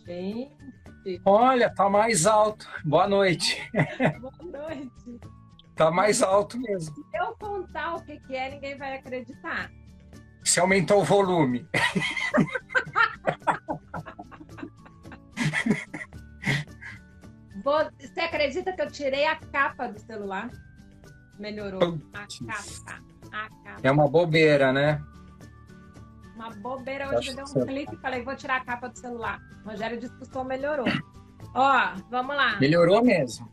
Gente, Olha, tá mais alto. Boa noite. boa noite. Tá mais alto mesmo. Se eu contar o que que é, ninguém vai acreditar. Você aumentou o volume. Você acredita que eu tirei a capa do celular? Melhorou. A capa. A capa. É uma bobeira, né? Uma bobeira. Eu Hoje acho me deu que um você- clique e falei, vou tirar a capa do celular. Rogério disse que o som melhorou. Ó, vamos lá. Melhorou mesmo.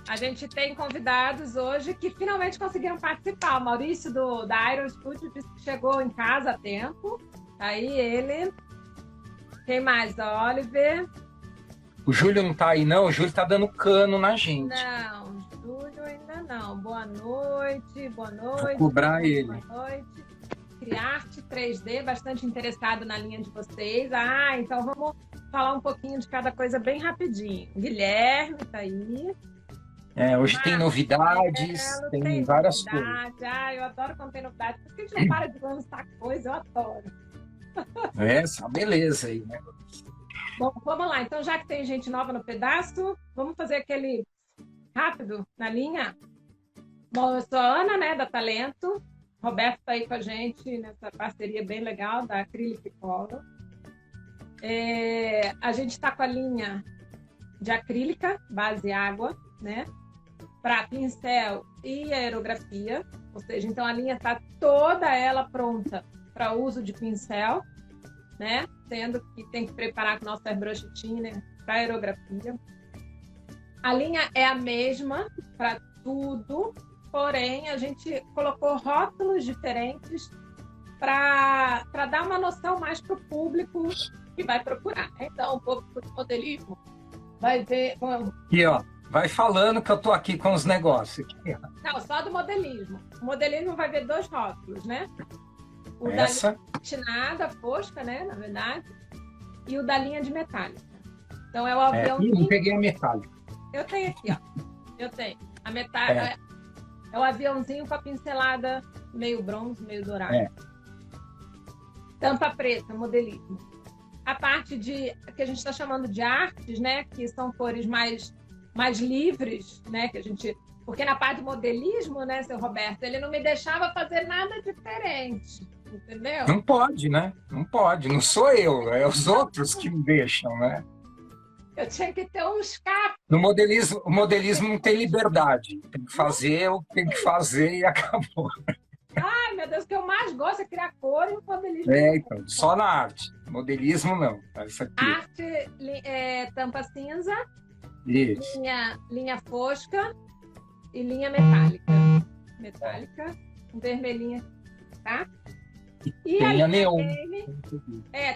A gente tem convidados hoje que finalmente conseguiram participar. O Maurício da Aero Studio disse que chegou em casa a tempo. Aí ele. Quem mais? Oliver. O Júlio não tá aí, não. O Júlio tá dando cano na gente. Não, Júlio ainda não. Boa noite, boa noite. Vou cobrar ele. Boa noite. Criarte 3D, bastante interessado na linha de vocês. Ah, então vamos falar um pouquinho de cada coisa bem rapidinho. Guilherme tá aí. Hoje tem novidades, tem várias coisas. novidade. Ah, eu adoro quando tem novidade. Por que a gente não para de lançar coisa? Eu adoro. Essa beleza aí, né? Bom, vamos lá. Então, já que tem gente nova no pedaço, vamos fazer aquele rápido na linha. Bom, eu sou a Ana, né, da Talento. Roberto está aí com a gente nessa parceria bem legal da Acrylic Color. A gente está com a linha de acrílica, base água, né? Para pincel e aerografia. Ou seja, então a linha está toda ela pronta para uso de pincel, né? Sendo que tem que preparar com o nosso airbrush thinner para aerografia. A linha é a mesma para tudo, porém a gente colocou rótulos diferentes para dar uma noção mais para o público que vai procurar. Então, o público de modelismo vai ver... Aqui, ó. Vai falando que eu tô aqui com os negócios. Aqui, ó. Não, só do modelismo. O modelismo vai ver dois rótulos, né? O Essa. da linha patinada, fosca, né? Na verdade. E o da linha de metálica. Então, é o avião... Ih, não peguei a metálica. Eu tenho aqui, ó. Eu tenho. A metálica é o aviãozinho com a pincelada meio bronze, meio dourado. Tampa preta, modelismo. A parte que a gente está chamando de artes, né? Que são cores mais livres, né? Que a gente... Porque na parte do modelismo, né, seu Roberto, ele não me deixava fazer nada diferente, entendeu? Não pode, né? Não pode. Não sou eu, é os outros que me deixam, né? Eu tinha que ter um escape. No modelismo, o modelismo não tem liberdade. Tem que fazer, eu tenho que fazer e acabou. Ai, meu Deus, o que eu mais gosto é criar cor e o modelismo. Então, só na arte. Modelismo, não. Essa aqui. Arte, tampa cinza, Isso. linha fosca e linha metálica. Metálica, vermelhinha, tá? E Tem a linha neon. game,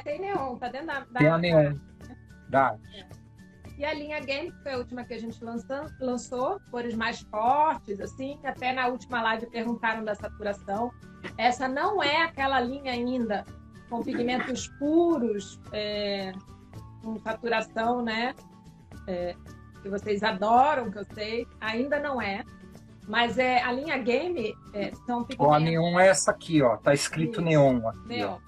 tem neon, tá dentro da... Tem a neon. Dá. E a linha game, que foi a última que a gente lançou, cores mais fortes, assim, até na última live perguntaram da saturação. Essa não é aquela linha ainda com pigmentos puros, com saturação, né? Que vocês adoram, que eu sei, ainda não é. Mas a linha game são pigmentos... Ó, a neon é essa aqui, ó. Tá escrito Isso. neon aqui. Neon.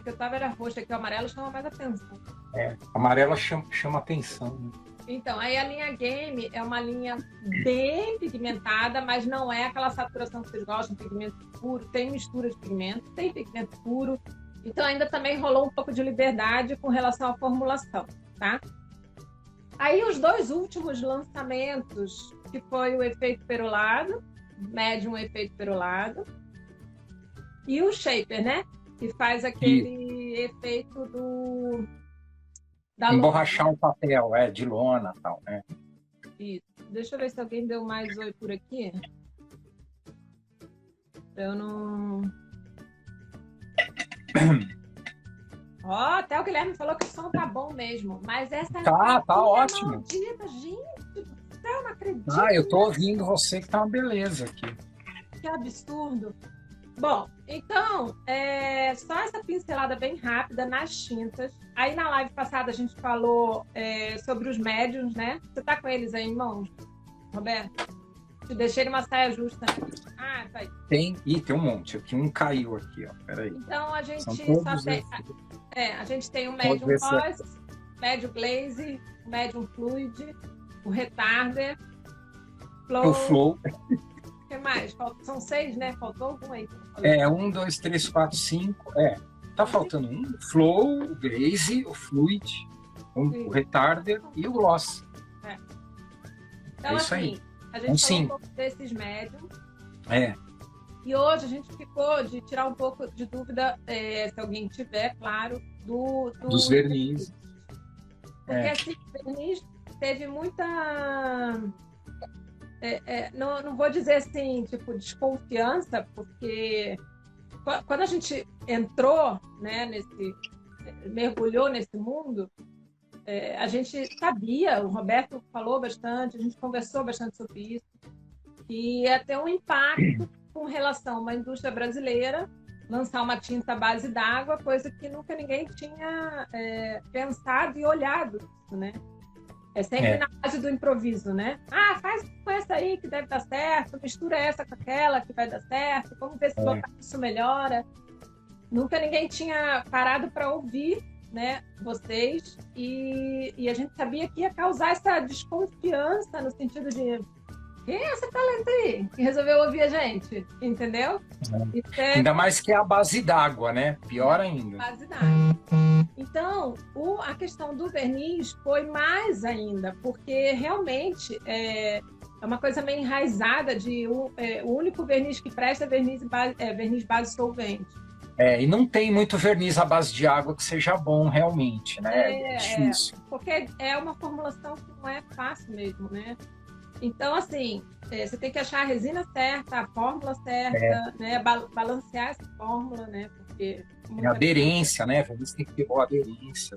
Que eu tava era roxa, aqui o amarelo chama mais atenção. Amarela chama atenção. Né? Então, aí a linha game é uma linha bem pigmentada, mas não é aquela saturação que vocês gostam, pigmento puro. Tem mistura de pigmento, tem pigmento puro. Então, ainda também rolou um pouco de liberdade com relação à formulação, tá? Aí, os dois últimos lançamentos, que foi o efeito perolado, médium efeito perolado, e o shaper, né? Que faz aquele efeito da Emborrachar o papel, de lona e tal, né? Isso. Deixa eu ver se alguém deu mais oi por aqui. Eu não... Até o Guilherme falou que o som tá bom mesmo, mas essa Tá ótimo. Maldita, gente do céu, não acredito. Eu tô ouvindo você que tá uma beleza aqui. Que absurdo. Bom, então, só essa pincelada bem rápida nas tintas. Aí na live passada a gente falou sobre os médiums, né? Você tá com eles aí em mãos, Roberto? Te deixei numa saia justa. Ah, tá aí. Tem um monte. Aqui um caiu aqui, ó. Peraí. Então a gente São só todos tem. A gente tem o Medium Gloss, Medium Glaze, o Medium Fluid, o Retarder, o Flow. O que mais? São 6, né? Faltou algum aí? 1, 2, 3, 4, 5. Tá faltando um. O Flow, o Glaze, o Fluid, o Retarder e o Gloss. Então, isso assim, aí. a gente falou um pouco desses médiums. E hoje a gente ficou de tirar um pouco de dúvida, se alguém tiver, claro, dos vernizes. Porque assim, o verniz teve muita... não vou dizer assim, tipo, desconfiança, porque quando a gente entrou, né, mergulhou nesse mundo, a gente sabia, o Roberto falou bastante, a gente conversou bastante sobre isso, que ia ter um impacto com relação a uma indústria brasileira lançar uma tinta à base d'água, coisa que nunca ninguém tinha pensado e olhado isso, né? É sempre na base do improviso, né? Ah, faz com essa aí que deve dar certo, mistura essa com aquela que vai dar certo, vamos ver se botar isso melhora. Nunca ninguém tinha parado para ouvir, né, vocês, e a gente sabia que ia causar essa desconfiança no sentido de quem é essa talento aí que resolveu ouvir a gente, entendeu? Ainda mais que é a base d'água, né? Pior ainda. Base d'água. Então, a questão do verniz foi mais ainda, porque realmente é uma coisa meio enraizada de o único verniz que presta é verniz base solvente. E não tem muito verniz à base de água que seja bom realmente, né? É difícil. Porque é uma formulação que não é fácil mesmo, né? Então, assim, você tem que achar a resina certa, a fórmula certa, né? Balancear essa fórmula, né? Porque a aderência, né? Verniz tem que ter boa aderência.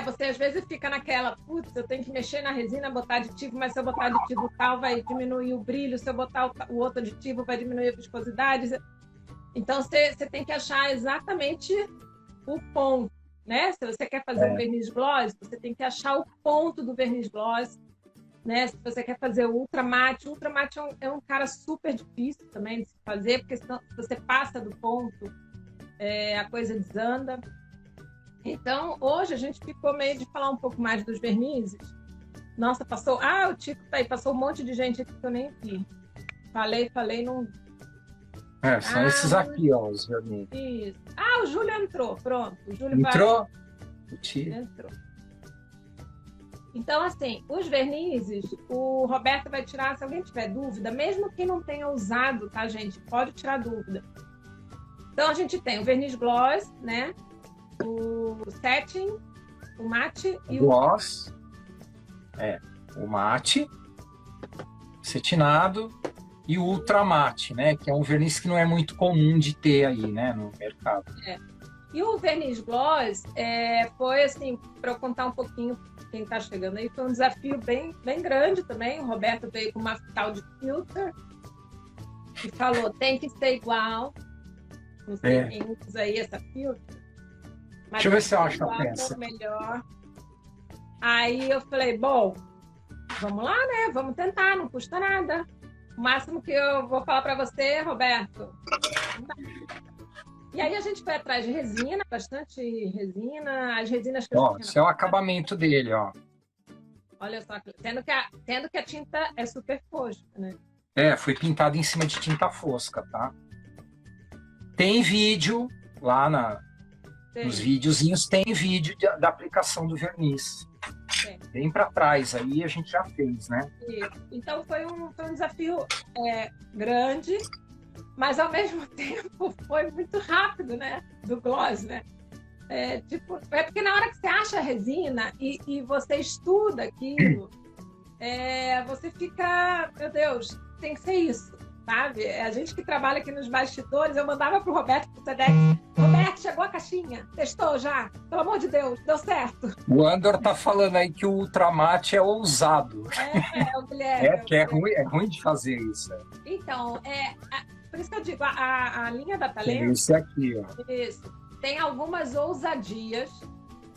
Você às vezes fica naquela, putz, eu tenho que mexer na resina, botar aditivo, mas se eu botar aditivo tal, vai diminuir o brilho, se eu botar o outro aditivo, vai diminuir a viscosidade. Então, você tem que achar exatamente o ponto, né? Se você quer fazer um verniz gloss, você tem que achar o ponto do verniz gloss, né? Se você quer fazer o ultramate é um cara super difícil também de se fazer, porque se você passa do ponto, a coisa desanda. Então, hoje a gente ficou meio de falar um pouco mais dos vernizes. Nossa, passou... o Tico tá aí, passou um monte de gente aqui que eu nem vi. Falei, não... São esses aqui, ó, os vernizes. Isso. O Júlio entrou, pronto. O Júlio entrou? Entrou. Então, assim, os vernizes, o Roberto vai tirar, se alguém tiver dúvida, mesmo quem não tenha usado, tá, gente? Pode tirar dúvida. Então, a gente tem o verniz gloss, né? O setting, o mate e gloss. O mate, cetinado e o ultramate, né? Que é um verniz que não é muito comum de ter aí, né? No mercado. E o verniz gloss foi, assim, para eu contar um pouquinho quem está chegando aí, foi um desafio bem, bem grande também. O Roberto veio com uma tal de filter e falou, tem que ser igual. Não sei quem usa aí essa filter. Mas deixa eu ver se eu acho a peça. Melhor. Aí eu falei, bom, vamos lá, né? Vamos tentar, não custa nada. O máximo que eu vou falar para você, Roberto. E aí a gente foi atrás de resina, bastante resina. As resinas que esse é o acabamento dele, ó. Olha só, tendo que a tinta é super fosca, né? Foi pintado em cima de tinta fosca, tá? Tem vídeo lá nos videozinhos, tem vídeo da aplicação do verniz. Bem para trás, aí a gente já fez, né? Então foi um desafio grande, mas ao mesmo tempo foi muito rápido, né? Do gloss, né? Porque na hora que você acha a resina e você estuda aquilo, você fica, meu Deus, tem que ser isso, sabe? A gente que trabalha aqui nos bastidores, eu mandava pro Roberto, pro Sedex, Roberto, chegou a caixinha? Testou já? Pelo amor de Deus, deu certo. O Andor tá falando aí que o ultramate é ousado. O Guilherme. É ruim de fazer isso. Então, por isso que eu digo, a linha da Talento... Esse aqui, ó. Isso. Tem algumas ousadias,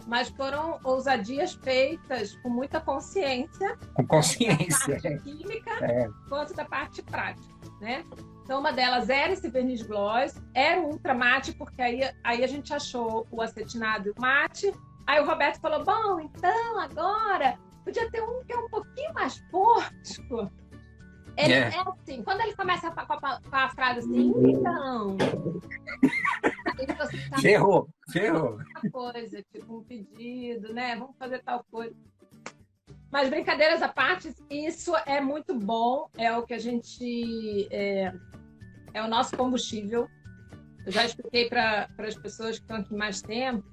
mas foram ousadias feitas com muita consciência. Com consciência. Tanto da parte química quanto da parte prática, né? Então, uma delas era esse verniz gloss, era o ultra mate, porque aí a gente achou o acetinado e o mate. Aí o Roberto falou, bom, então agora podia ter um que é um pouquinho mais fosco. Ele é assim, quando ele começa com a frase assim, então... Aí você tá ferrou. coisa, tipo um pedido, né? Vamos fazer tal coisa. Mas brincadeiras à parte, isso é muito bom, é o que a gente... É o nosso combustível. Eu já expliquei para as pessoas que estão aqui mais tempo.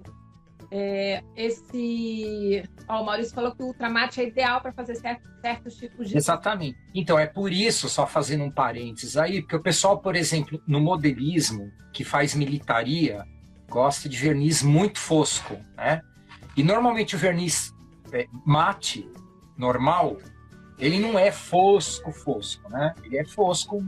O Maurício falou que o ultramate é ideal para fazer certos tipos de... Exatamente. Então, é por isso, só fazendo um parênteses aí, porque o pessoal, por exemplo, no modelismo, que faz militaria, gosta de verniz muito fosco, né? E normalmente o verniz mate, normal, ele não é fosco, né? Ele é fosco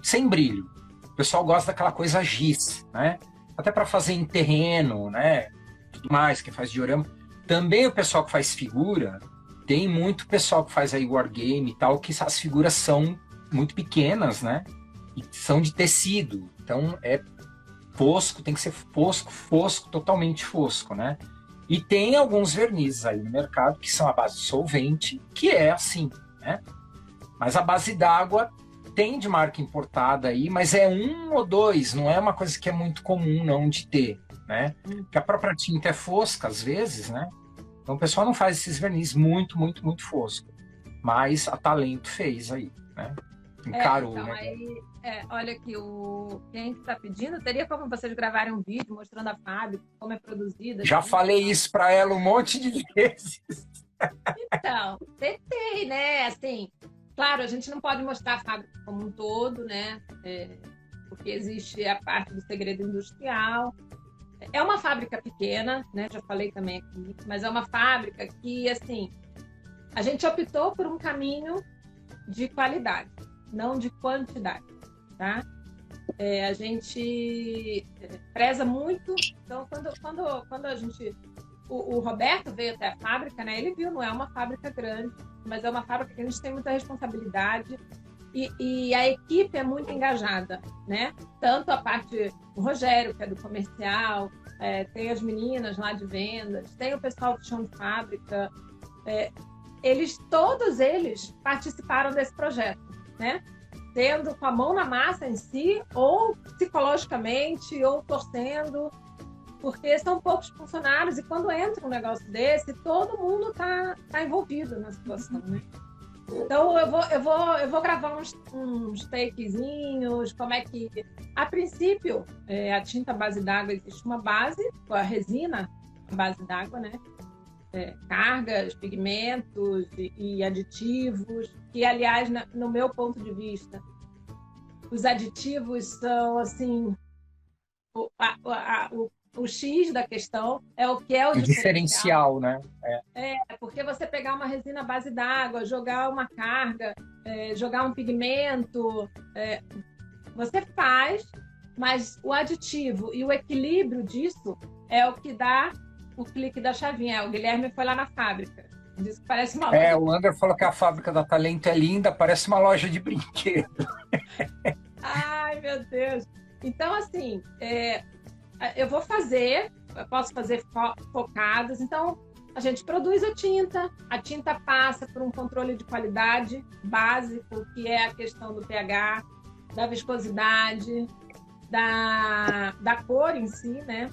sem brilho. O pessoal gosta daquela coisa giz, né? Até para fazer em terreno, né? Tudo mais, que faz diorama. Também o pessoal que faz figura, tem muito pessoal que faz aí wargame e tal, que as figuras são muito pequenas, né? E são de tecido. Então é fosco, tem que ser fosco, totalmente fosco, né? E tem alguns vernizes aí no mercado que são a base de solvente, que é assim, né? Mas a base d'água tem de marca importada aí, mas é um ou dois, não é uma coisa que é muito comum não de ter, né? Porque a própria tinta é fosca às vezes, né? Então o pessoal não faz esses vernizes muito fosco. Mas a Talento fez aí, né? Encarou, então, né? Aí, olha aqui, quem está pedindo, teria como vocês gravarem um vídeo mostrando a fábrica, como é produzida? Já falei isso para ela um monte de vezes. Então, tentei, né? Assim, claro, a gente não pode mostrar a fábrica como um todo, né? Porque existe a parte do segredo industrial. É uma fábrica pequena, né? Já falei também aqui, mas é uma fábrica que, assim, a gente optou por um caminho de qualidade, não de quantidade, tá? A gente preza muito. Então, quando a gente... O Roberto veio até a fábrica, né? Ele viu, não é uma fábrica grande, mas é uma fábrica que a gente tem muita responsabilidade e a equipe é muito engajada, né? Tanto a parte do Rogério, que é do comercial, tem as meninas lá de vendas, tem o pessoal do chão de fábrica, todos eles participaram desse projeto, né? Tendo com a mão na massa em si, ou psicologicamente, ou torcendo, porque são poucos funcionários e quando entra um negócio desse, todo mundo tá envolvido na situação, né? Então eu vou gravar uns takezinhos, como é que... A princípio, a tinta base d'água, existe uma base, a resina, a base d'água, né? Cargas, pigmentos e aditivos, que, aliás, no meu ponto de vista, os aditivos são, assim, o X da questão, é o que é o diferencial, né? Porque você pegar uma resina base d'água, jogar uma carga, jogar um pigmento, você faz, mas o aditivo e o equilíbrio disso é o que dá o clique da chavinha. O Guilherme foi lá na fábrica, disse que parece uma loja. O Ander falou que a fábrica da Talento é linda, parece uma loja de brinquedo. Ai, meu Deus! Então, assim, eu posso fazer focados. Então, a gente produz a tinta passa por um controle de qualidade básico, que é a questão do pH, da viscosidade, da cor em si, né?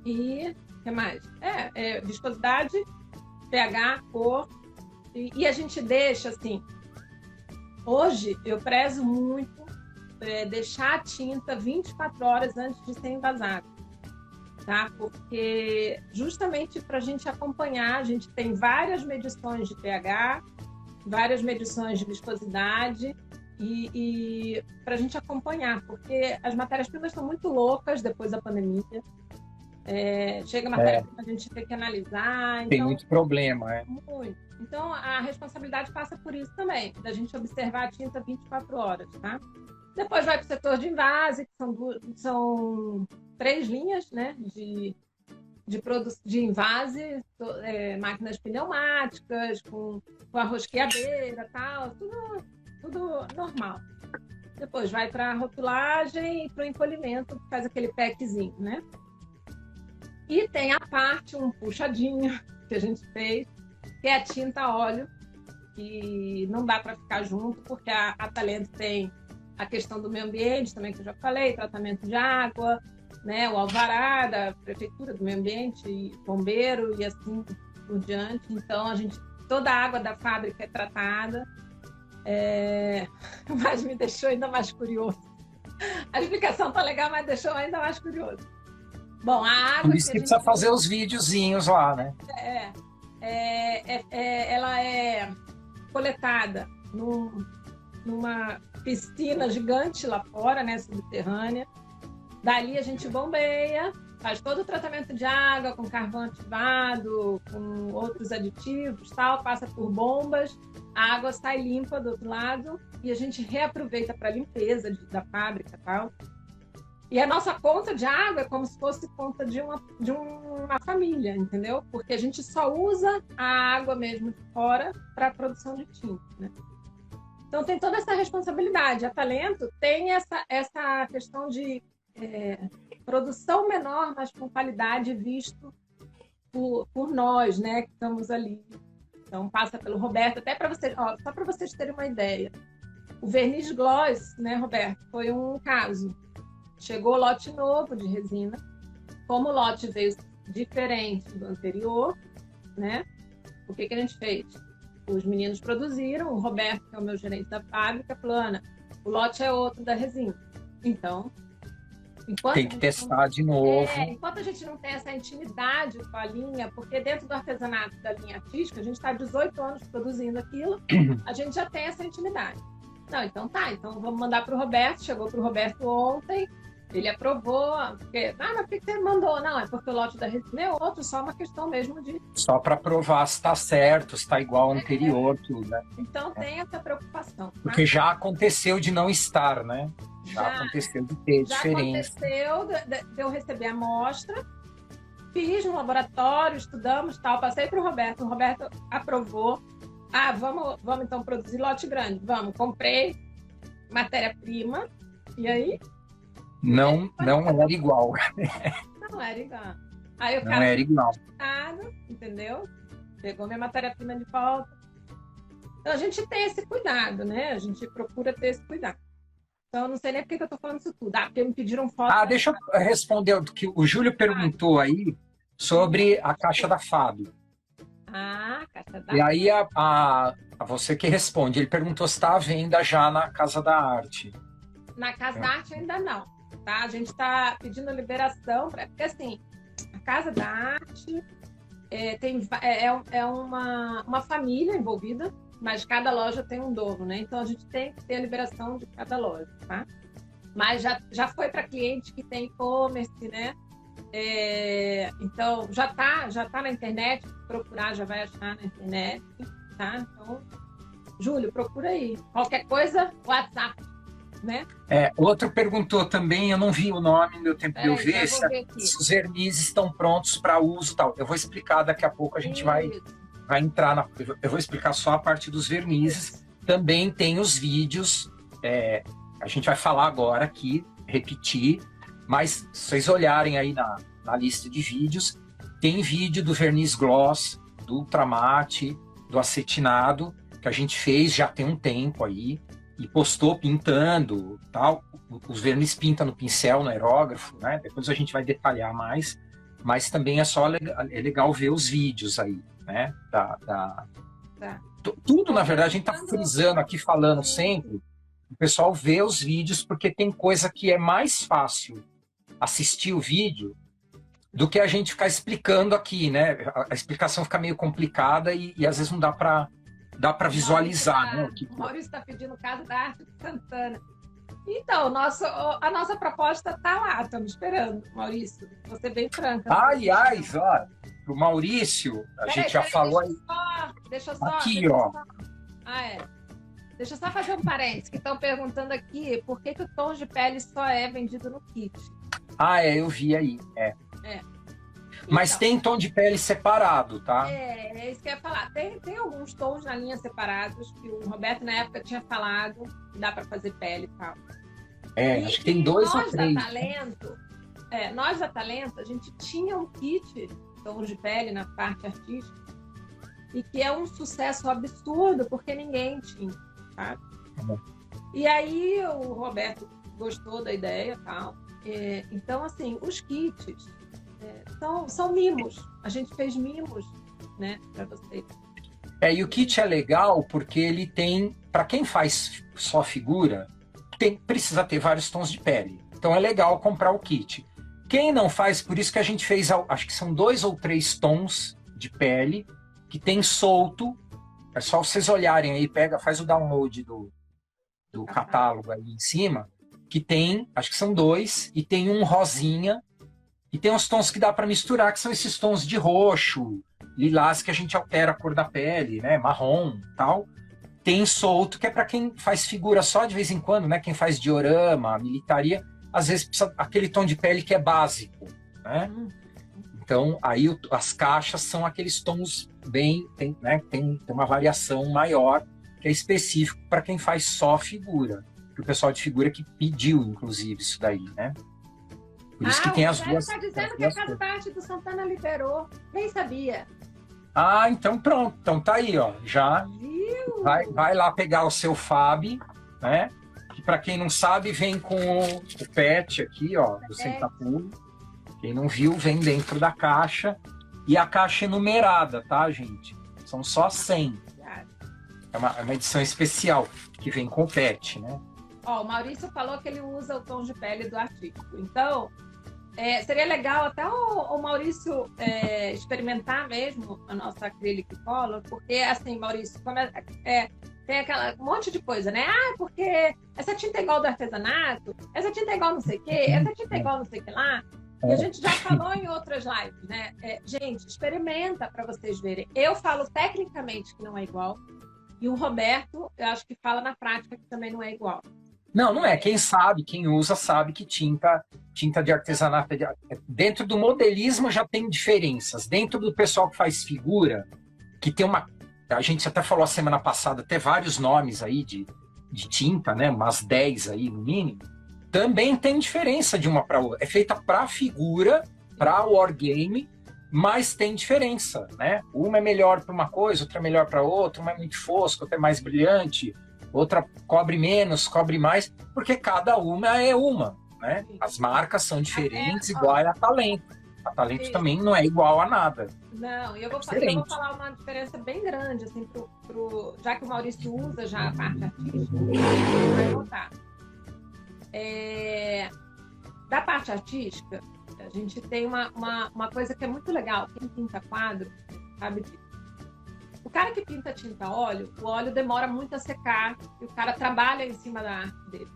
E o que mais? Viscosidade, pH, cor. E a gente deixa, assim... Hoje, eu prezo muito deixar a tinta 24 horas antes de ser envasada, tá? Porque justamente para a gente acompanhar, a gente tem várias medições de pH, várias medições de viscosidade e para a gente acompanhar, porque as matérias-primas estão muito loucas depois da pandemia. Chega a matéria-prima, a gente tem que analisar. Tem muito problema, Muito. Então, a responsabilidade passa por isso também, da gente observar a tinta 24 horas, tá? Depois vai para o setor de envase, que são 3 linhas, né, de envase, máquinas pneumáticas, com a rosqueadeira, tal, tudo normal. Depois vai para a rotulagem e para o encolhimento, faz aquele packzinho, né? E tem a parte, um puxadinho que a gente fez, que é a tinta a óleo, que não dá para ficar junto, porque a Talento tem a questão do meio ambiente, também que eu já falei, tratamento de água, né, o alvará da prefeitura do meio ambiente, e bombeiro e assim por diante. Então, toda a água da fábrica é tratada, mas me deixou ainda mais curioso. A explicação tá legal, mas deixou ainda mais curioso. Bom, a água... Por isso que precisa fazer os videozinhos lá, né? Ela é coletada numa piscina gigante lá fora, né, subterrânea. Dali a gente bombeia, faz todo o tratamento de água com carvão ativado, com outros aditivos, tal, passa por bombas, a água sai limpa do outro lado e a gente reaproveita para limpeza da fábrica, tal. E a nossa conta de água é como se fosse conta de uma família, entendeu? Porque a gente só usa a água mesmo de fora para a produção de tinta, né? Então tem toda essa responsabilidade. A Talento tem essa questão de produção menor, mas com qualidade visto por nós, né, que estamos ali. Então passa pelo Roberto, até para vocês, só para vocês terem uma ideia. O verniz gloss, né, Roberto, foi um caso. Chegou lote novo de resina. Como o lote veio diferente do anterior, né? O que a gente fez? Os meninos produziram, o Roberto, que é o meu gerente da fábrica, falou: Ana, o lote é outro da resina. Então, tem que testar de novo. Enquanto a gente não tem essa intimidade com a linha, porque dentro do artesanato da linha artística, a gente está 18 anos produzindo aquilo, a gente já tem essa intimidade. Não, então tá, então vamos mandar para o Roberto. Chegou para o Roberto ontem, ele aprovou, porque, mas por que você mandou? Não, é porque o lote da resina é outro, só uma questão mesmo de... Só para provar se está certo, se está igual ao anterior, tudo, né? Então tem essa preocupação. Tá? Porque já aconteceu de não estar, né? Já aconteceu de ter diferença. Já aconteceu de eu receber a amostra, fiz no laboratório, estudamos, tal, passei para o Roberto aprovou. Ah, vamos então produzir lote grande. Vamos, comprei matéria-prima, e aí... Não era igual. Não era igual. Aí o não cara era igual. Entendeu? Pegou minha matéria-prima de volta. Então a gente tem esse cuidado, né? A gente procura ter esse cuidado. Então eu não sei nem por que eu tô falando isso tudo. Porque me pediram foto. Deixa eu responder o que o Júlio perguntou aí sobre a caixa da Fábio. Caixa da... E aí a você que responde. Ele perguntou se está à venda já na Casa da Arte. Na Casa da Arte ainda não. Tá? A gente está pedindo liberação, porque assim, a Casa da Arte é uma família envolvida, mas cada loja tem um dono, né? Então a gente tem que ter a liberação de cada loja, tá? Mas já foi para cliente que tem e-commerce, né? Então já tá na internet, procurar já vai achar na internet, tá? Então, Júlio, procura aí. Qualquer coisa, WhatsApp. Né? Outro perguntou também, eu não vi o nome, no meu tempo de eu ver, se os vernizes estão prontos para uso e tal. Eu vou explicar daqui a pouco, a gente vai entrar eu vou explicar só a parte dos vernizes. Também tem os vídeos, a gente vai falar agora aqui, repetir, mas se vocês olharem aí na lista de vídeos, tem vídeo do verniz gloss, do ultramate, do acetinado, que a gente fez já tem um tempo aí, e postou pintando, tal. Os verniz pinta no pincel, no aerógrafo, né? Depois a gente vai detalhar mais, mas também é legal ver os vídeos aí, né? Tudo, na verdade, a gente está frisando aqui, falando sempre, o pessoal vê os vídeos, porque tem coisa que é mais fácil assistir o vídeo do que a gente ficar explicando aqui, né? A explicação fica meio complicada e às vezes não dá para visualizar, né? O Maurício está pedindo o caso da Arte de Santana. Então, a nossa proposta está lá, estamos esperando, Maurício. Você bem franca. Aliás, ó, o Maurício, gente já falou aí. Deixa eu só. Aqui, ó. Deixa eu só fazer um parênteses, que estão perguntando aqui por que o tom de pele só é vendido no kit. Eu vi aí. Mas Então, tem tom de pele separado, tá? é isso que eu ia falar. Tem alguns tons na linha separados que o Roberto, na época, tinha falado que dá para fazer pele e tal. Acho que tem E 2 ou nós 3. da Talento, nós da Talento, a gente tinha um kit tons de pele na parte artística e que é um sucesso absurdo porque ninguém tinha, sabe? E aí o Roberto gostou da ideia e tal. Então, assim, os kits são mimos. A gente fez mimos, né, para vocês. E o kit é legal porque ele tem, para quem faz só figura, precisa ter vários tons de pele. Então é legal comprar o kit. Quem não faz, por isso que a gente fez, acho que são 2 ou 3 tons de pele que tem solto. É só vocês olharem aí, faz o download do catálogo aí em cima, que tem, acho que são 2, e tem um rosinha, e tem uns tons que dá para misturar, que são esses tons de roxo, lilás, que a gente altera a cor da pele, né, marrom, tal. Tem solto, que é para quem faz figura só de vez em quando, né, quem faz diorama, militaria, às vezes precisa aquele tom de pele que é básico, né? Então, aí as caixas são aqueles tons tem uma variação maior, que é específico para quem faz só figura. Que o pessoal de figura que pediu, inclusive, isso daí, né? Por isso que tem as duas. Está dizendo que a Casa da Arte do Santana liberou. Nem sabia. Então pronto. Então tá aí, ó. Já vai lá pegar o seu Fab, né? Que para quem não sabe, vem com o PET aqui, ó, do Centapulo. Quem não viu, vem dentro da caixa. E a caixa é numerada, tá, gente? São só 100. É uma edição especial, que vem com o PET, né? O Maurício falou que ele usa o tom de pele do artístico. Então, seria legal até o Maurício experimentar mesmo a nossa acrylic color, porque, assim, Maurício, tem aquela um monte de coisa, né? Porque essa tinta é igual do artesanato, essa tinta é igual não sei o quê, essa tinta é igual não sei o que lá. E a gente já falou em outras lives, né? Gente, experimenta para vocês verem. Eu falo tecnicamente que não é igual, e o Roberto, eu acho que fala na prática que também não é igual. Não é. Quem sabe, quem usa, sabe que tinta de artesanato... Dentro do modelismo já tem diferenças. Dentro do pessoal que faz figura, que tem uma... A gente até falou a semana passada, até vários nomes aí de tinta, né? Umas 10 aí, no mínimo. Também tem diferença de uma para outra. É feita para figura, para wargame, mas tem diferença, né? Uma é melhor para uma coisa, outra é melhor para outra, uma é muito fosca, outra é mais brilhante, outra cobre menos, cobre mais, porque cada uma é uma, né? As marcas são diferentes, igual a Talento. A Talento também não é igual a nada. Não, eu vou falar uma diferença bem grande, assim, já que o Maurício usa já a parte artística, vai notar. Da parte artística, a gente tem uma coisa que é muito legal. Quem pinta quadro sabe disso. O cara que pinta tinta óleo, o óleo demora muito a secar e o cara trabalha em cima da arte dele.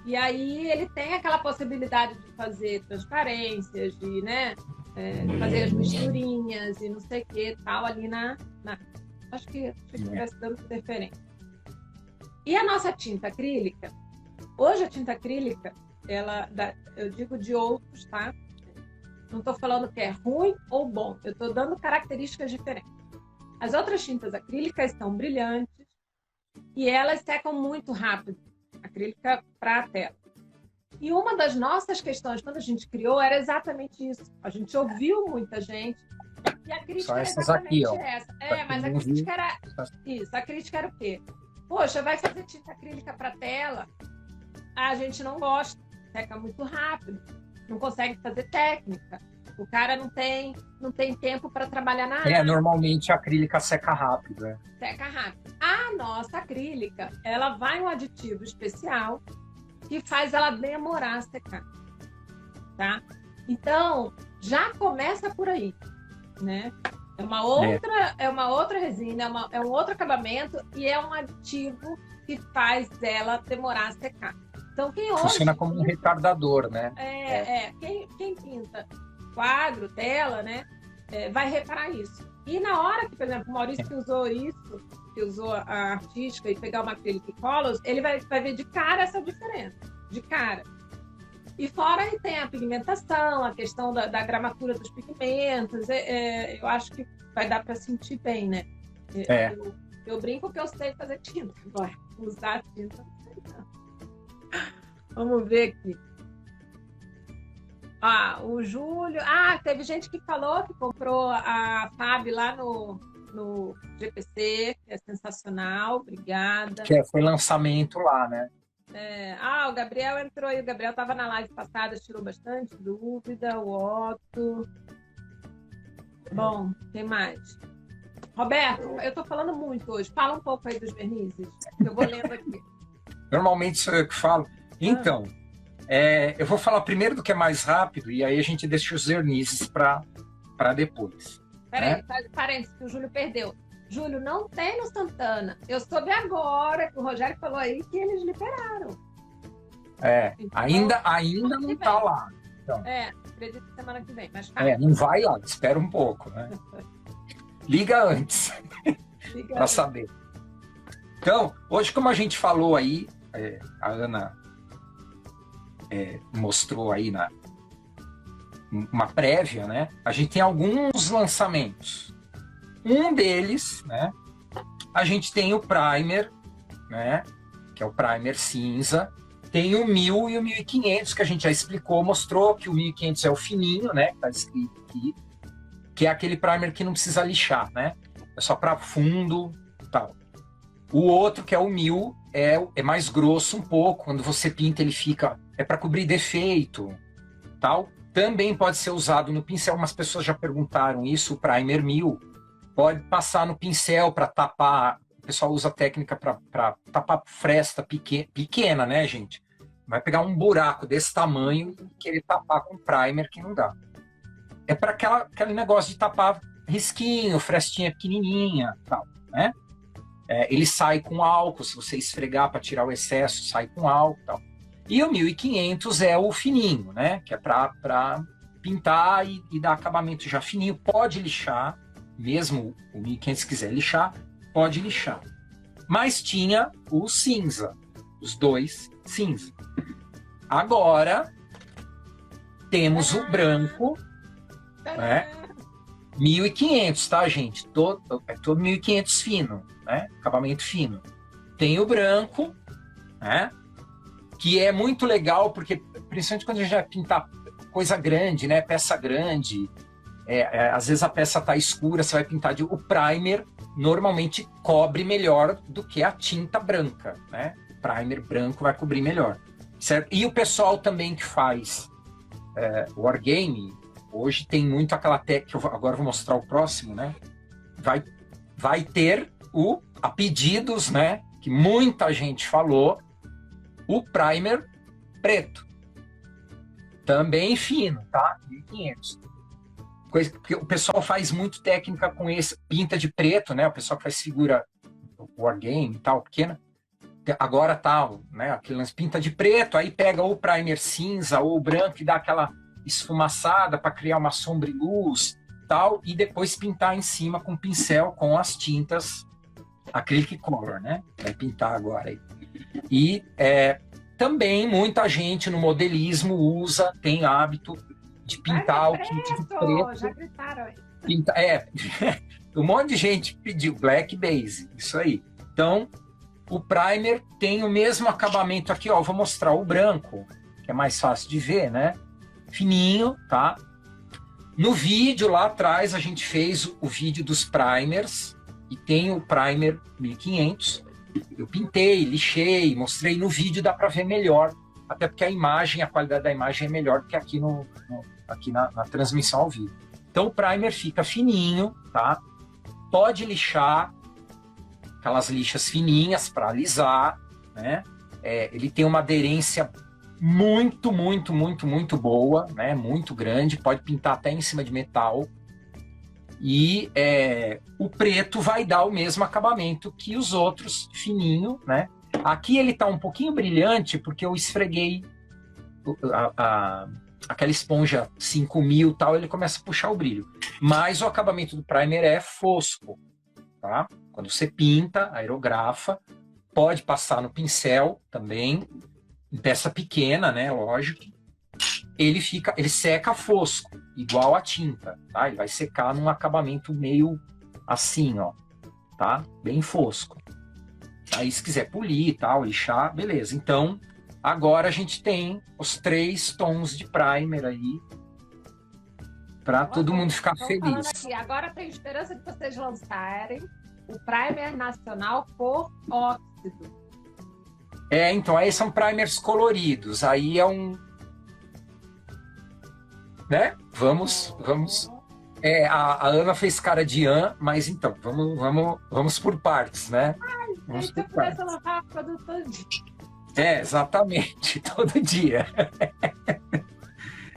E aí ele tem aquela possibilidade de fazer transparências, de fazer as misturinhas e não sei o que tal ali na... Acho que estivesse dando interferência. E a nossa tinta acrílica, hoje a tinta acrílica, eu digo de outros, tá? Não estou falando que é ruim ou bom, eu estou dando características diferentes. As outras tintas acrílicas são brilhantes e elas secam muito rápido, acrílica para a tela. E uma das nossas questões, quando a gente criou, era exatamente isso. A gente ouviu muita gente e a crítica era exatamente essa. Mas a crítica era isso. A crítica era o quê? Poxa, vai fazer tinta acrílica para tela? A gente não gosta, seca muito rápido, não consegue fazer técnica. O cara não tem tempo para trabalhar na área. Normalmente a acrílica seca rápido. Seca rápido. A nossa acrílica, ela vai um aditivo especial que faz ela demorar a secar, tá? Então, já começa por aí, né? É uma outra resina, é um outro acabamento e é um aditivo que faz ela demorar a secar. Então, funciona como um retardador, né? Quem pinta quadro, tela, né, vai reparar isso. E na hora que, por exemplo, o Maurício que usou isso, que usou a artística e pegar uma acrylic colors, ele vai ver de cara essa diferença. De cara. E fora aí tem a pigmentação, a questão da gramatura dos pigmentos. Eu acho que vai dar para sentir bem, né? É. Eu brinco que eu sei fazer tinta agora. Usar tinta, não sei não. Vamos ver aqui. O Júlio. Teve gente que falou que comprou a Fab lá no GPC, que é sensacional. Obrigada. Foi lançamento lá, né? O Gabriel entrou aí. O Gabriel estava na live passada, tirou bastante dúvida. O Otto. Bom, tem mais. Roberto, eu estou falando muito hoje. Fala um pouco aí dos vernizes, que eu vou lendo aqui. Normalmente sou eu que falo. Então, eu vou falar primeiro do que é mais rápido e aí a gente deixa os vernizes para depois. Peraí, parênteses, que o Júlio perdeu. Júlio, não tem no Santana. Eu soube agora que o Rogério falou aí que eles liberaram. Então, ainda não está lá. Então, acredito que semana que vem. Mas não vai lá, espera um pouco, né? Liga antes para saber. Então, hoje, como a gente falou aí, a Ana mostrou aí uma prévia, né? A gente tem alguns lançamentos. Um deles, né? A gente tem o primer, né? Que é o primer cinza. Tem o 1000 e o 1500, que a gente já explicou, mostrou que o 1500 é o fininho, né? Que tá escrito aqui. Que é aquele primer que não precisa lixar, né? É só para fundo e tal. O outro, que é o 1000, é mais grosso um pouco. Quando você pinta, ele fica... É para cobrir defeito, tal. Também pode ser usado no pincel. Umas pessoas já perguntaram isso. O primer 1000 pode passar no pincel para tapar. O pessoal usa técnica para tapar fresta pequena, né, gente? Vai pegar um buraco desse tamanho e querer tapar com primer, que não dá. É para aquele negócio de tapar risquinho, frestinha pequenininha, tal, né? Ele sai com álcool, se você esfregar para tirar o excesso, sai com álcool, tal. E o 1500 é o fininho, né? Que é para pintar e dar acabamento já fininho. Pode lixar, mesmo o 1500 se quiser lixar, pode lixar. Mas tinha o cinza, os dois cinza. Agora temos o branco, né? 1500, tá, gente? É todo 1500 fino, né? Acabamento fino. Tem o branco, né? Que é muito legal, porque principalmente quando a gente vai pintar coisa grande, né? Peça grande, às vezes a peça tá escura, você vai pintar o primer normalmente cobre melhor do que a tinta branca, né? O primer branco vai cobrir melhor, certo? E o pessoal também que faz wargame, hoje tem muito aquela técnica, agora eu vou mostrar o próximo, né? Vai ter a pedidos, né? Que muita gente falou, o primer preto. Também fino, tá? 1500. Coisa que o pessoal faz muito técnica com esse, pinta de preto, né? O pessoal que faz figura wargame e tal, pequena. Agora tá, né? Aquele lance pinta de preto, aí pega o primer cinza ou branco e dá aquela esfumaçada para criar uma sombra e luz, tal, e depois pintar em cima com pincel com as tintas acrylic color, né? Vai pintar agora aí. E também muita gente no modelismo tem hábito de pintar o kit de preto. Já gritaram aí. Um monte de gente pediu black base, isso aí. Então, o primer tem o mesmo acabamento aqui, ó. Vou mostrar o branco, que é mais fácil de ver, né? Fininho, tá? No vídeo lá atrás a gente fez o vídeo dos primers e tem o primer 1500. Eu pintei, lixei, mostrei no vídeo, dá para ver melhor, até porque a qualidade da imagem é melhor do que aqui na transmissão ao vivo. Então o primer fica fininho, tá? Pode lixar, aquelas lixas fininhas para alisar, né? Ele tem uma aderência muito, muito, muito, muito boa, né? Muito grande, pode pintar até em cima de metal. E o preto vai dar o mesmo acabamento que os outros, fininho, né? Aqui ele tá um pouquinho brilhante, porque eu esfreguei aquela esponja 5000 e tal, ele começa a puxar o brilho. Mas o acabamento do primer é fosco, tá? Quando você pinta, aerografa, pode passar no pincel também, em peça pequena, né? Lógico. ele seca fosco, igual a tinta, tá? Ele vai secar num acabamento meio assim, ó, tá? Bem fosco. Aí, se quiser polir e tal, lixar, beleza. Então, agora a gente tem os 3 tons de primer aí, para todo mundo ficar feliz. Aqui, agora tem esperança de vocês lançarem o primer nacional por óxido. Então, aí são primers coloridos. Aí é um... Né? Vamos... a Ana fez cara de mas então, vamos por partes, né? Vamos por partes. Eu lavar produto todo dia. Exatamente, todo dia.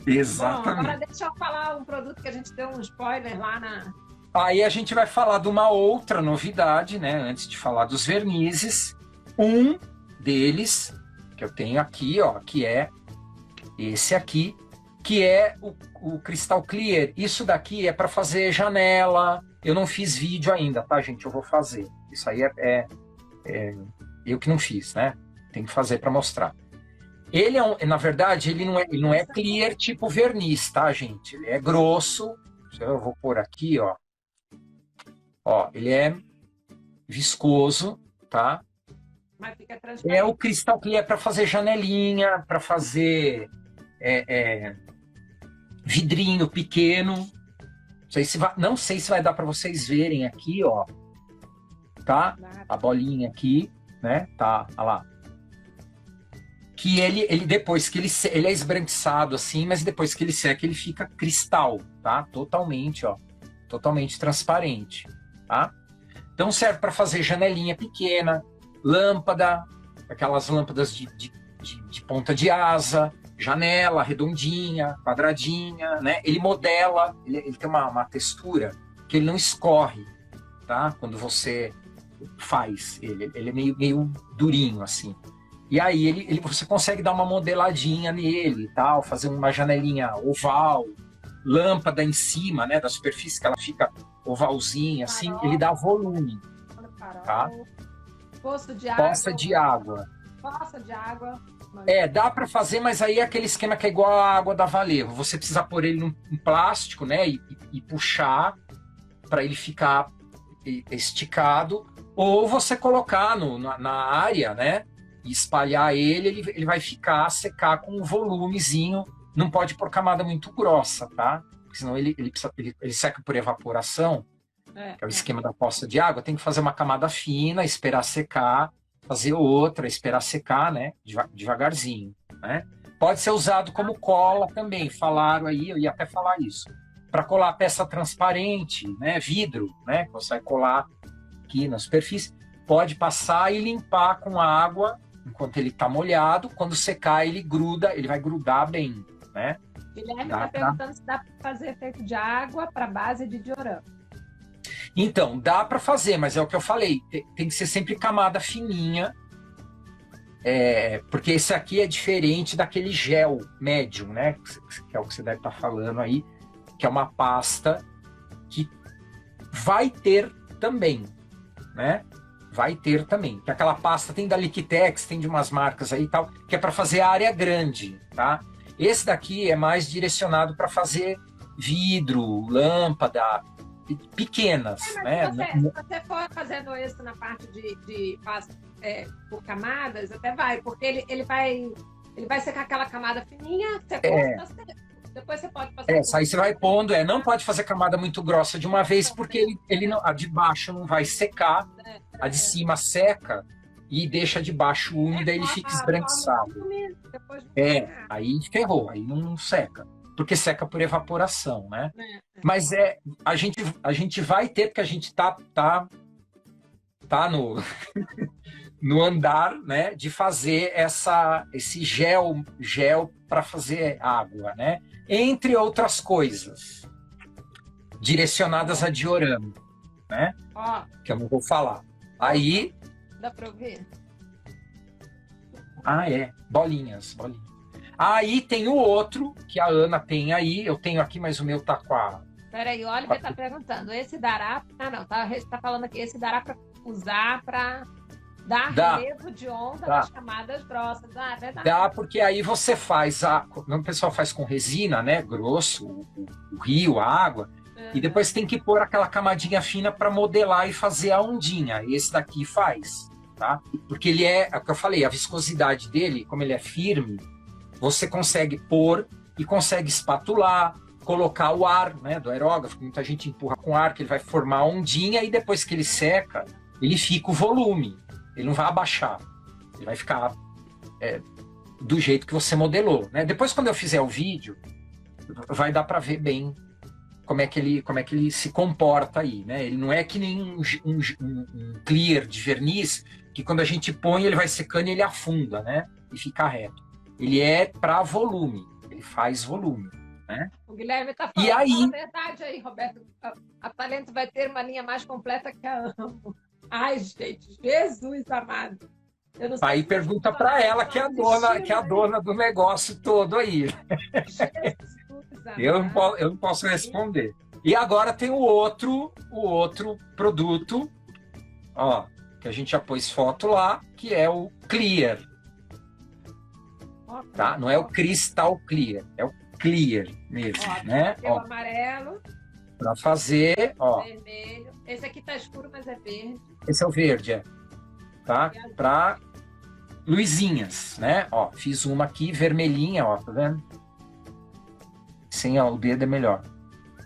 Exatamente. Bom, agora deixa eu falar um produto que a gente deu um spoiler lá na... Aí a gente vai falar de uma outra novidade, né? Antes de falar dos vernizes. Um deles, que eu tenho aqui, ó, que é esse aqui, que é o Crystal Clear. Isso daqui é para fazer janela. Eu não fiz vídeo ainda, tá, gente? Eu vou fazer. Isso aí é eu que não fiz, né? Tem que fazer para mostrar. Ele na verdade, ele não é clear tipo verniz, tá, gente? Ele é grosso. Eu vou pôr aqui, ó. Ó, ele é viscoso, tá? Mas fica transparente. É o Crystal Clear para fazer janelinha, para fazer vidrinho pequeno. Não sei se vai dar para vocês verem aqui, ó. Tá? A bolinha aqui, né? Tá, olha lá. Que ele depois que ele é esbranquiçado assim, mas depois que ele seca, ele fica cristal, tá? Totalmente, ó. Totalmente transparente, tá? Então serve para fazer janelinha pequena, lâmpada, aquelas lâmpadas de ponta de asa, janela redondinha, quadradinha, né? Ele modela, ele tem uma textura que ele não escorre, tá? Quando você faz ele é meio durinho assim. E aí você consegue dar uma modeladinha nele e tal, fazer uma janelinha oval, lâmpada em cima, né, da superfície, que ela fica ovalzinha, assim, ele dá volume. Tá? Poça de água. Poça de água. Poça de água. Dá para fazer, mas aí é aquele esquema que é igual a água da Vallejo. Você precisa pôr ele num plástico, né, e puxar para ele ficar esticado, ou você colocar na área, né, e espalhar ele vai secar com um volumezinho. Não pode pôr camada muito grossa, tá? Porque senão ele seca por evaporação, que é o esquema da poça de água. Tem que fazer uma camada fina, esperar secar, fazer outra, esperar secar, né? Devagarzinho, né? Pode ser usado como cola também. Falaram aí, eu ia até falar isso. Para colar peça transparente, né? Vidro, né? Que você vai colar aqui na superfície. Pode passar e limpar com água enquanto ele está molhado. Quando secar, ele vai grudar bem, né? Guilherme está perguntando se dá para fazer efeito de água para base de diorama. Então, dá para fazer, mas é o que eu falei, tem que ser sempre camada fininha, porque esse aqui é diferente daquele gel médium, né? Que é o que você deve estar falando aí, que é uma pasta que vai ter também, né? Vai ter também. Que aquela pasta tem da Liquitex, tem de umas marcas aí e tal, que é para fazer área grande, tá? Esse daqui é mais direcionado para fazer vidro, lâmpada, pequenas, né? Se você for fazendo isso na parte por camadas, até vai, porque ele vai secar aquela camada fininha, depois você pode passar. Aí você vai pondo, não pode fazer camada muito grossa de uma vez, porque a de baixo não vai secar, a de cima seca e deixa de baixo úmida e ele fica esbranquiçado. Aí ferrou, aí não seca. Porque seca por evaporação, né? Mas a gente vai ter, porque a gente tá no andar, né, de fazer esse gel para fazer água, né? Entre outras coisas direcionadas a diorama, né? Que eu não vou falar. Aí dá para ver? Bolinhas. Aí tem o outro, que a Ana tem aí. Eu tenho aqui, mas o meu tá com a... Peraí, o Oliver tá perguntando. Esse dará... tá falando aqui. Esse dará para usar para Dá relevo de onda nas camadas grossas. Ah, é verdade. Dá, porque aí você faz o pessoal faz com resina, né? Grosso, o rio, a água. E depois tem que pôr aquela camadinha fina para modelar e fazer a ondinha. E esse daqui faz, tá? Porque ele é o que eu falei, a viscosidade dele, como ele é firme, você consegue pôr e consegue espatular, colocar o ar, né, do aerógrafo. Muita gente empurra com ar, que ele vai formar a ondinha e depois que ele seca, ele fica o volume. Ele não vai abaixar. Ele vai ficar do jeito que você modelou, né? Depois, quando eu fizer o vídeo, vai dar para ver bem como é que ele se comporta aí, né? Ele não é que nem um clear de verniz, que quando a gente põe, ele vai secando e ele afunda, né? E fica reto. Ele é para volume, ele faz volume, né? O Guilherme está falando a verdade aí, Roberto. A Talento vai ter uma linha mais completa que a Amo. Ai, gente, Jesus amado. Eu não sei aí pergunta para ela, que é a dona do negócio todo aí. Eu não posso responder. E agora tem o outro produto, ó, que a gente já pôs foto lá, que é o Clear. Tá? Não é o Crystal Clear, é o Clear mesmo, né? Tem o amarelo. Para fazer, ó. Vermelho. Esse aqui tá escuro, mas é verde. Esse é o verde, tá? Para luzinhas, né? Ó, fiz uma aqui vermelhinha, ó, tá vendo? Sem o dedo é melhor.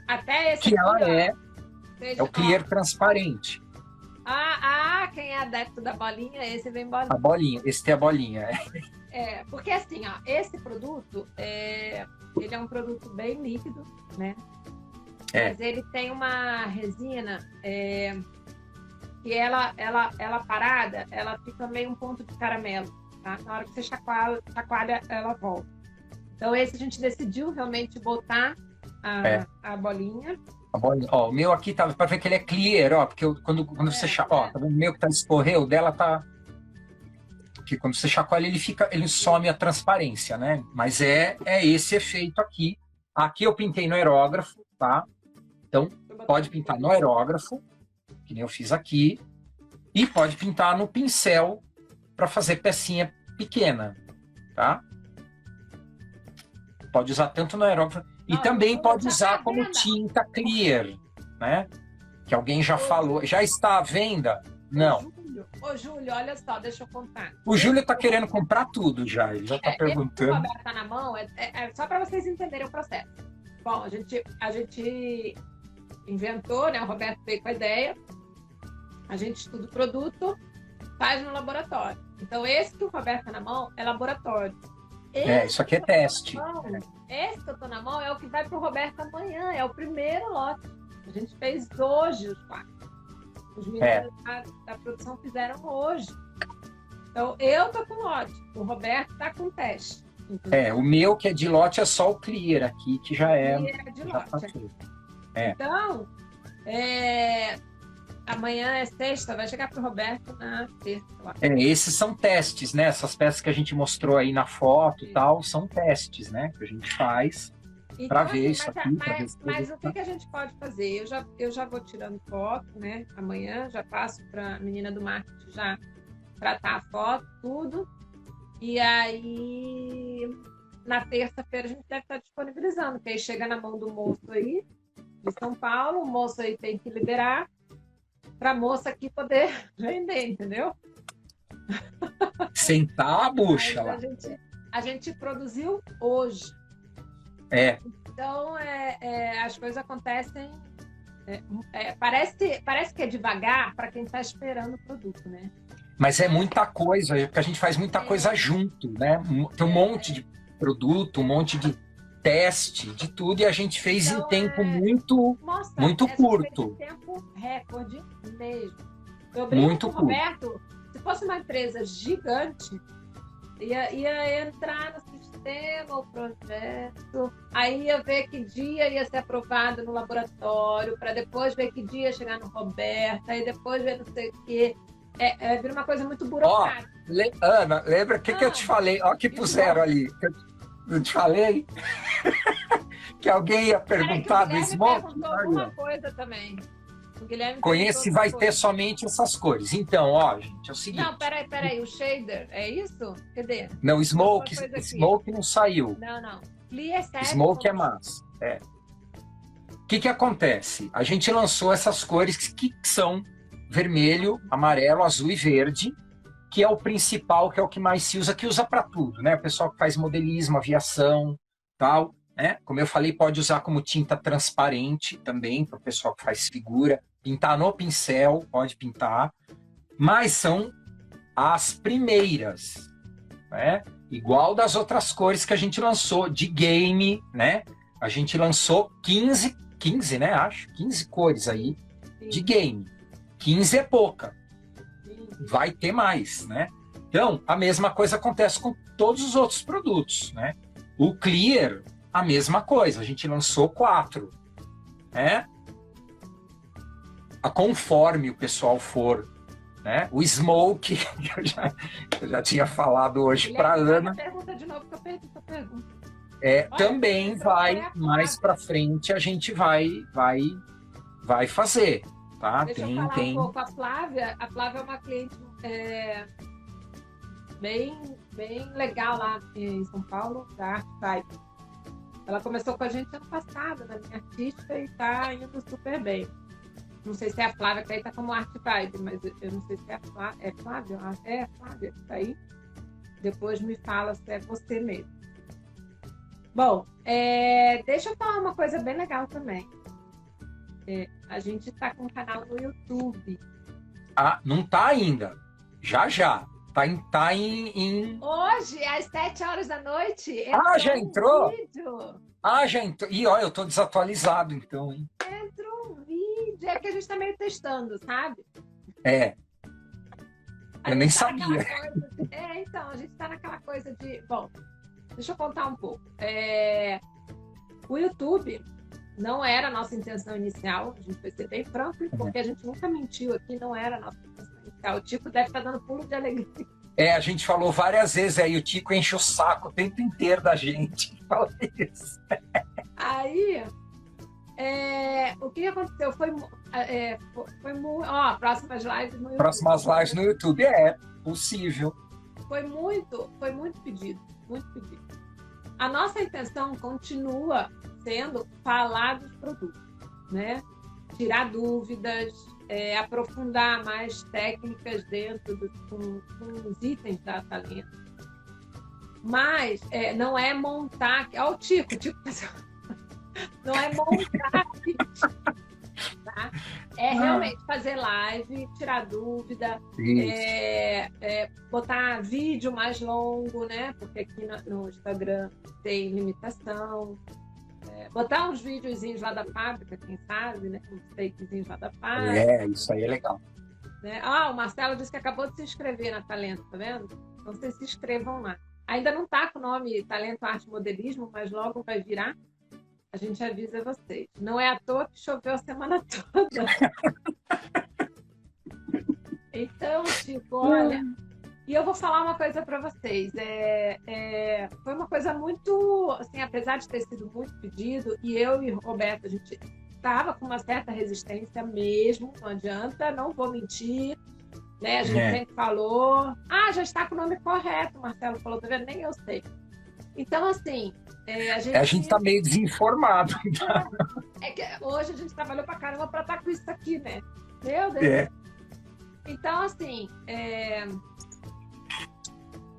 Até esse que aqui, ela é o Clear transparente. Quem é adepto da bolinha, esse vem bolinha. A bolinha, esse tem a bolinha. Porque assim, ó, esse produto, ele é um produto bem líquido, né? Mas ele tem uma resina que ela parada, ela fica meio um ponto de caramelo, tá? Na hora que você chacoalha, ela volta. Então esse a gente decidiu realmente botar a bolinha. A bolinha. Ó, o meu aqui tá para ver que ele é clear, ó, porque quando você chacoalha, tá vendo? O meu que tá escorreu, o dela tá que quando você chacoalha ele some a transparência, né? Mas é esse efeito aqui. Aqui eu pintei no aerógrafo, tá? Então pode pintar no aerógrafo, que nem eu fiz aqui, e pode pintar no pincel para fazer pecinha pequena, tá? Pode usar tanto no aerógrafo e também pode usar como tinta clear, né? Que alguém já falou. Já está à venda? Não. Ô, Júlio, olha só, deixa eu contar. O Júlio está querendo comprar tudo já, ele já está perguntando. O Roberto tá na mão, só para vocês entenderem o processo. Bom, a gente inventou, né? O Roberto veio com a ideia, a gente estuda o produto, faz no laboratório. Então, esse que o Roberto tá na mão é laboratório. Isso aqui é teste. Esse que eu tô na mão é o que vai pro Roberto amanhã, é o primeiro lote. A gente fez hoje os 4. Os meninos da produção fizeram hoje. Então, eu tô com lote, o Roberto tá com teste. Entendeu? O meu que é de lote é só o clear aqui, que já é de lote. Então, amanhã é sexta, vai chegar pro Roberto na terça. Esses são testes, né? Essas peças que a gente mostrou aí na foto e tal, são testes, né? Que a gente faz para ver isso aqui. Mas o que a gente pode fazer? Eu já vou tirando foto, né? Amanhã já passo para a menina do marketing já tratar a foto, tudo. E aí, na terça-feira, a gente deve estar disponibilizando, porque aí chega na mão do moço aí, de São Paulo, o moço aí tem que liberar para a moça aqui poder vender, entendeu? Sentar a bucha lá. A gente produziu hoje. Então, as coisas acontecem... parece que é devagar para quem está esperando o produto, né? Mas é muita coisa, porque a gente faz muita coisa junto, né? Tem um monte de produto, um monte de teste, de tudo, e a gente fez em tempo muito curto. Tempo recorde mesmo. Eu brinco com o Roberto, se fosse uma empresa gigante, ia entrar no sistema, o projeto, aí ia ver que dia ia ser aprovado no laboratório, para depois ver que dia ia chegar no Roberto, aí depois ver não sei o quê. Vira uma coisa muito burocrática. Ana, lembra o que eu te falei? Ó, que puseram ali. Eu te falei que alguém ia perguntar do Smoke. Perguntou alguma coisa também. O Guilherme Conheço se vai ter somente essas cores. Então, ó, gente, é o seguinte. Não, peraí. O shader, é isso? Cadê? Não, Smoke não saiu. Não. Clear sério. Smoke é massa. O que acontece? A gente lançou essas cores que são vermelho, amarelo, azul e verde, que é o principal, que é o que mais se usa, que usa para tudo, né? O pessoal que faz modelismo, aviação, tal, né? Como eu falei, pode usar como tinta transparente também, para o pessoal que faz figura. Pintar no pincel, pode pintar. Mas são as primeiras, né? Igual das outras cores que a gente lançou, de game, né? A gente lançou 15, né? Acho, 15 cores aí de game. 15 é pouca. Vai ter mais, né? Então, a mesma coisa acontece com todos os outros produtos, né? O Clear, a mesma coisa. A gente lançou 4, né? Conforme o pessoal for, né? O Smoke, eu já tinha falado hoje para a Ana. Pergunta de novo, que eu perdi essa pergunta. Também vai, mais para frente, a gente vai fazer, tá? Deixa eu falar um pouco. A Flávia é uma cliente bem legal lá em São Paulo, da Art Type. Ela começou com a gente ano passado, na linha artística, e está indo super bem. Não sei se é a Flávia que está como Art Type, mas eu não sei se é a Flávia. É Flávia? É a Flávia que está aí. Depois me fala se é você mesmo. Bom, deixa eu falar uma coisa bem legal também. A gente está com um canal no YouTube. Não tá ainda. Já. Tá em... Hoje, às 7 horas da noite. Já entrou? Vídeo. Já entrou. E olha, eu tô desatualizado, então, hein? Entrou um vídeo. É que a gente tá meio testando, sabe? Eu nem sabia. Então, a gente tá naquela coisa de... Bom, deixa eu contar um pouco. O YouTube não era a nossa intenção inicial, a gente vai ser bem franco, porque a gente nunca mentiu aqui, não era a nossa intenção inicial. O Tico deve estar dando pulo de alegria. A gente falou várias vezes aí, o Tico enche o saco o tempo inteiro da gente. Fala isso. Aí, o que aconteceu foi próximas lives no YouTube. Próximas lives no YouTube, possível. Foi muito pedido, A nossa intenção continua sendo falar dos produtos, né? Tirar dúvidas, aprofundar mais técnicas dentro com os itens da Talento. Mas não é montar... Olha o Tico não é montar, tá? É realmente fazer live, tirar dúvida, botar vídeo mais longo, né? Porque aqui no Instagram tem limitação. Botar uns videozinhos lá da fábrica, quem sabe, né? Uns takezinhos lá da fábrica. Isso aí é legal. Né? O Marcelo disse que acabou de se inscrever na Talento, tá vendo? Então vocês se inscrevam lá. Ainda não tá com o nome Talento Arte Modelismo, mas logo vai virar. A gente avisa vocês. Não é à toa que choveu a semana toda. Então, Chico, olha... E eu vou falar uma coisa para vocês. Foi uma coisa muito... Assim, apesar de ter sido muito pedido, e eu e o Roberto, a gente estava com uma certa resistência mesmo, não adianta, não vou mentir. Né? A gente sempre falou... já está com o nome correto, o Marcelo falou, tá vendo? Nem eu sei. Então, assim... A gente está meio desinformado. Que hoje a gente trabalhou pra caramba para estar com isso aqui, né? Meu Deus. Então, assim,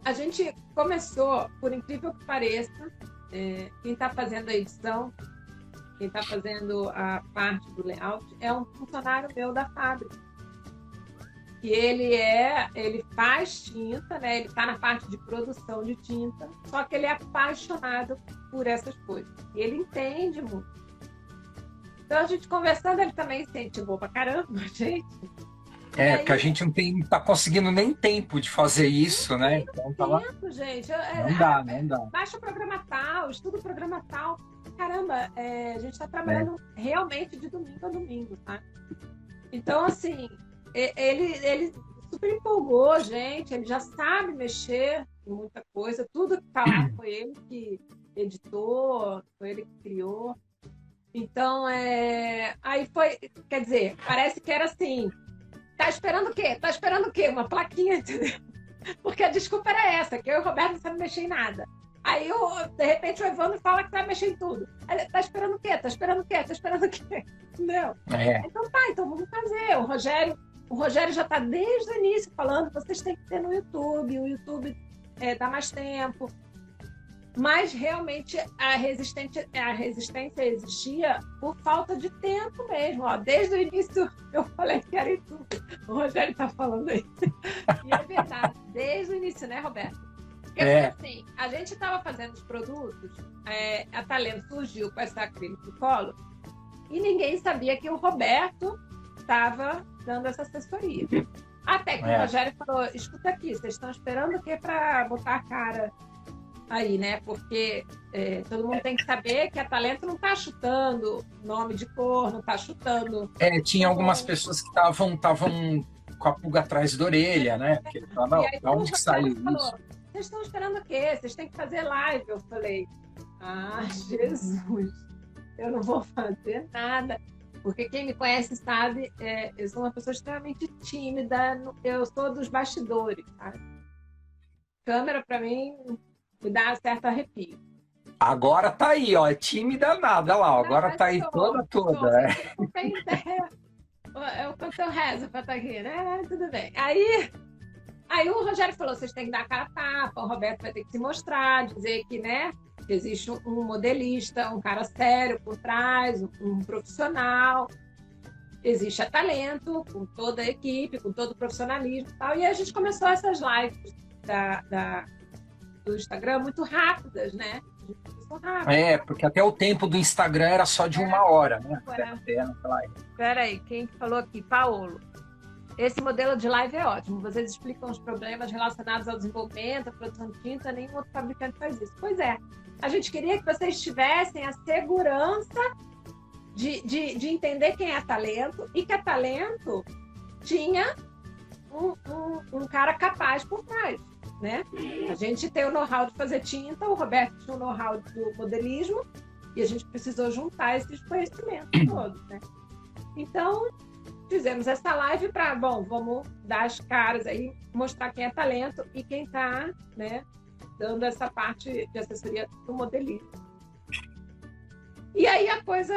a gente começou, por incrível que pareça, quem está fazendo a edição, quem está fazendo a parte do layout, é um funcionário meu da fábrica. E ele faz tinta, né? Ele está na parte de produção de tinta, só que ele é apaixonado por essas coisas. E ele entende muito. Então, a gente conversando, ele também incentivou pra caramba, gente. Porque a gente não tá conseguindo nem tempo de fazer isso, né? Então, tá lá. Gente. Não dá. Baixa o programa tal, estuda o programa tal. Caramba, a gente está trabalhando realmente de domingo a domingo, tá? Então, assim, ele super empolgou, gente. Ele já sabe mexer em muita coisa. Tudo que tá lá foi ele que editou, foi ele que criou. Então, aí foi, quer dizer, parece que era assim, tá esperando o quê? Tá esperando o quê? Uma plaquinha, entendeu? Porque a desculpa era essa, que eu e o Roberto não sabemos mexer em nada. Aí, de repente, o Evandro fala que sabe mexer em tudo. Aí, tá esperando o quê? Tá esperando o quê? Tá esperando o quê? Entendeu? Então tá, então vamos fazer. O Rogério já está desde o início falando, vocês têm que ter no YouTube, o YouTube dá mais tempo. Mas realmente a resistência existia por falta de tempo mesmo. Ó, desde o início eu falei que era YouTube. O Rogério está falando aí. E é verdade, desde o início, né, Roberto? Porque assim, a gente estava fazendo os produtos, a Talento surgiu com essa acrílico colo e ninguém sabia que o Roberto estava dando essa assessoria. Até que o Rogério falou, escuta aqui, vocês estão esperando o quê para botar a cara aí, né? Porque todo mundo tem que saber que a Talento não está chutando nome de cor, não está chutando... Tinha algumas pessoas que estavam com a pulga atrás da orelha, né? Porque, da onde que saiu isso? Vocês estão esperando o quê? Vocês têm que fazer live. Eu falei, Jesus, eu não vou fazer nada. Porque quem me conhece sabe, eu sou uma pessoa extremamente tímida, eu sou dos bastidores, sabe? Câmera, para mim, me dá certo arrepio. Agora tá aí, ó, é tímida nada, lá, agora tá aí toda. Não tem ideia. Eu quanto eu rezo para estar aqui, né? Tudo bem. Aí o Rogério falou, vocês têm que dar a cara a tapa, o Roberto vai ter que se mostrar, dizer que, né, que existe um modelista, um cara sério por trás, um profissional, existe a Talento, com toda a equipe, com todo o profissionalismo e tal. E a gente começou essas lives do Instagram muito rápidas, né? Porque até o tempo do Instagram era só de 1 hora, né? Espera aí, quem falou aqui? Paulo. Esse modelo de live é ótimo. Vocês explicam os problemas relacionados ao desenvolvimento, à produção de tinta, nenhum outro fabricante faz isso. Pois é. A gente queria que vocês tivessem a segurança de entender quem é Talento e que a Talento tinha um cara capaz por trás, né? A gente tem o know-how de fazer tinta, o Roberto tinha o know-how do modelismo e a gente precisou juntar esses conhecimentos todos, né? Então, fizemos essa live para, vamos dar as caras aí, mostrar quem é Talento e quem está, né, dando essa parte de assessoria do modelismo. E aí a coisa,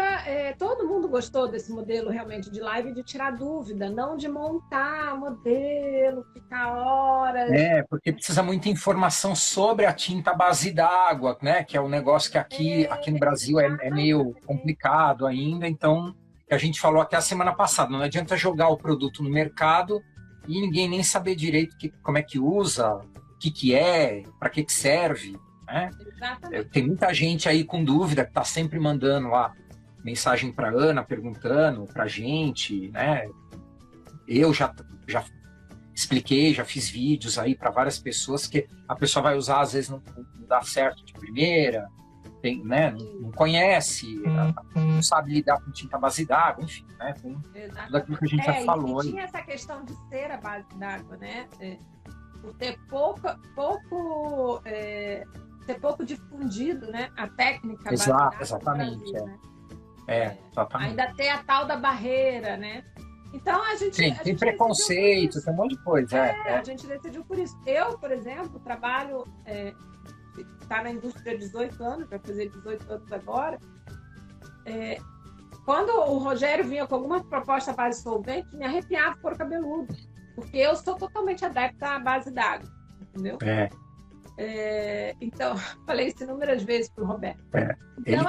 todo mundo gostou desse modelo realmente de live, de tirar dúvida, não de montar modelo, ficar horas. Porque precisa muita informação sobre a tinta à base d'água, né, que é um negócio que aqui no Brasil é meio complicado ainda, então... que a gente falou até a semana passada, não adianta jogar o produto no mercado e ninguém nem saber direito como é que usa, o que é, para que serve, né? Tem muita gente aí com dúvida, que está sempre mandando lá mensagem para Ana, perguntando para a gente, né? Eu já expliquei, já fiz vídeos aí para várias pessoas que a pessoa vai usar, às vezes não dá certo de primeira, né, não conhece, não sabe lidar com tinta à base d'água, enfim, né? Tem tudo aquilo que a gente já falou. E tinha essa questão de ser a base d'água, né? Por ter pouco difundido, né? A técnica base d'água. Exatamente. Brasil, né? Exatamente. Ainda tem a tal da barreira, né? Então a gente. Tem preconceito, tem um monte de coisa. A gente decidiu por isso. Eu, por exemplo, trabalho. Está na indústria há 18 anos, vai fazer 18 anos agora. Quando o Rogério vinha com alguma proposta à base solvente, me arrepiava o couro cabeludo, porque eu sou totalmente adepta à base d'água, entendeu? Então, falei isso inúmeras vezes para o Roberto. Então,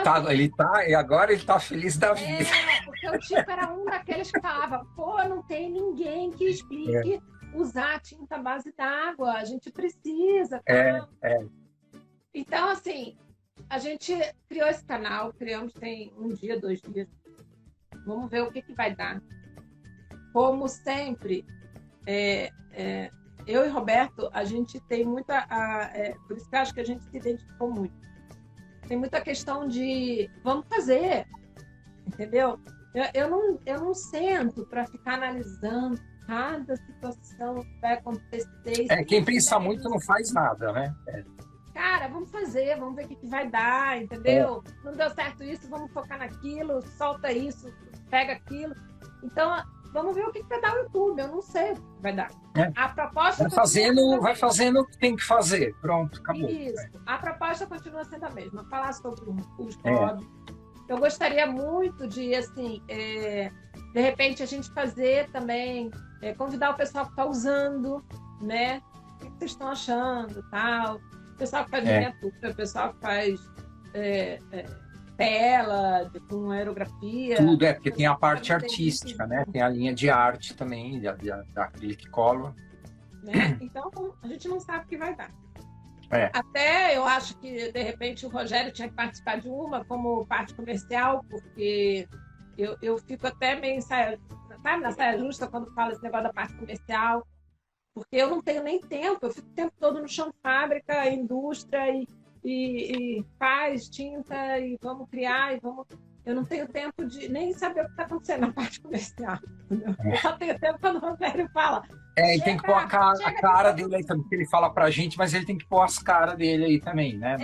agora ele está feliz da vida. Porque o tipo era um daqueles que falava, não tem ninguém que explique usar tinta à base d'água, a gente precisa. Então, assim, a gente criou esse canal, criamos tem 1 dia, 2 dias. Vamos ver o que vai dar. Como sempre, eu e Roberto, a gente tem muita... por isso que eu acho que a gente se identificou muito. Tem muita questão de vamos fazer, entendeu? Eu não sento para ficar analisando cada situação que vai acontecer. Quem pensa muito não faz nada, né? cara, vamos fazer, vamos ver o que vai dar, entendeu? Não deu certo isso, vamos focar naquilo, solta isso, pega aquilo. Então, vamos ver o que vai dar o YouTube, eu não sei o que vai dar. A proposta vai fazendo o que tem que fazer, pronto, acabou. Isso, a proposta continua sendo a mesma, falar sobre os hobbies. Eu gostaria muito de, assim, de repente a gente fazer também, convidar o pessoal que está usando, né? O que vocês estão achando, tal. O pessoal que faz miniatura, o pessoal que faz tela, com aerografia. Tudo, porque tem a parte artística, né? Tem a linha de arte também, da acrylic color. Né? Então, a gente não sabe o que vai dar. Até eu acho que, de repente, o Rogério tinha que participar de uma como parte comercial, porque eu fico até meio na saia justa quando falo esse negócio da parte comercial, porque eu não tenho nem tempo, eu fico o tempo todo no chão fábrica, indústria, e faz tinta, e vamos criar, eu não tenho tempo de nem saber o que está acontecendo na parte comercial. Entendeu? Eu só tenho tempo quando o Rogério fala. Ele tem que pôr a cara dele aí também, porque ele fala pra gente, mas ele tem que pôr as caras dele aí também, né?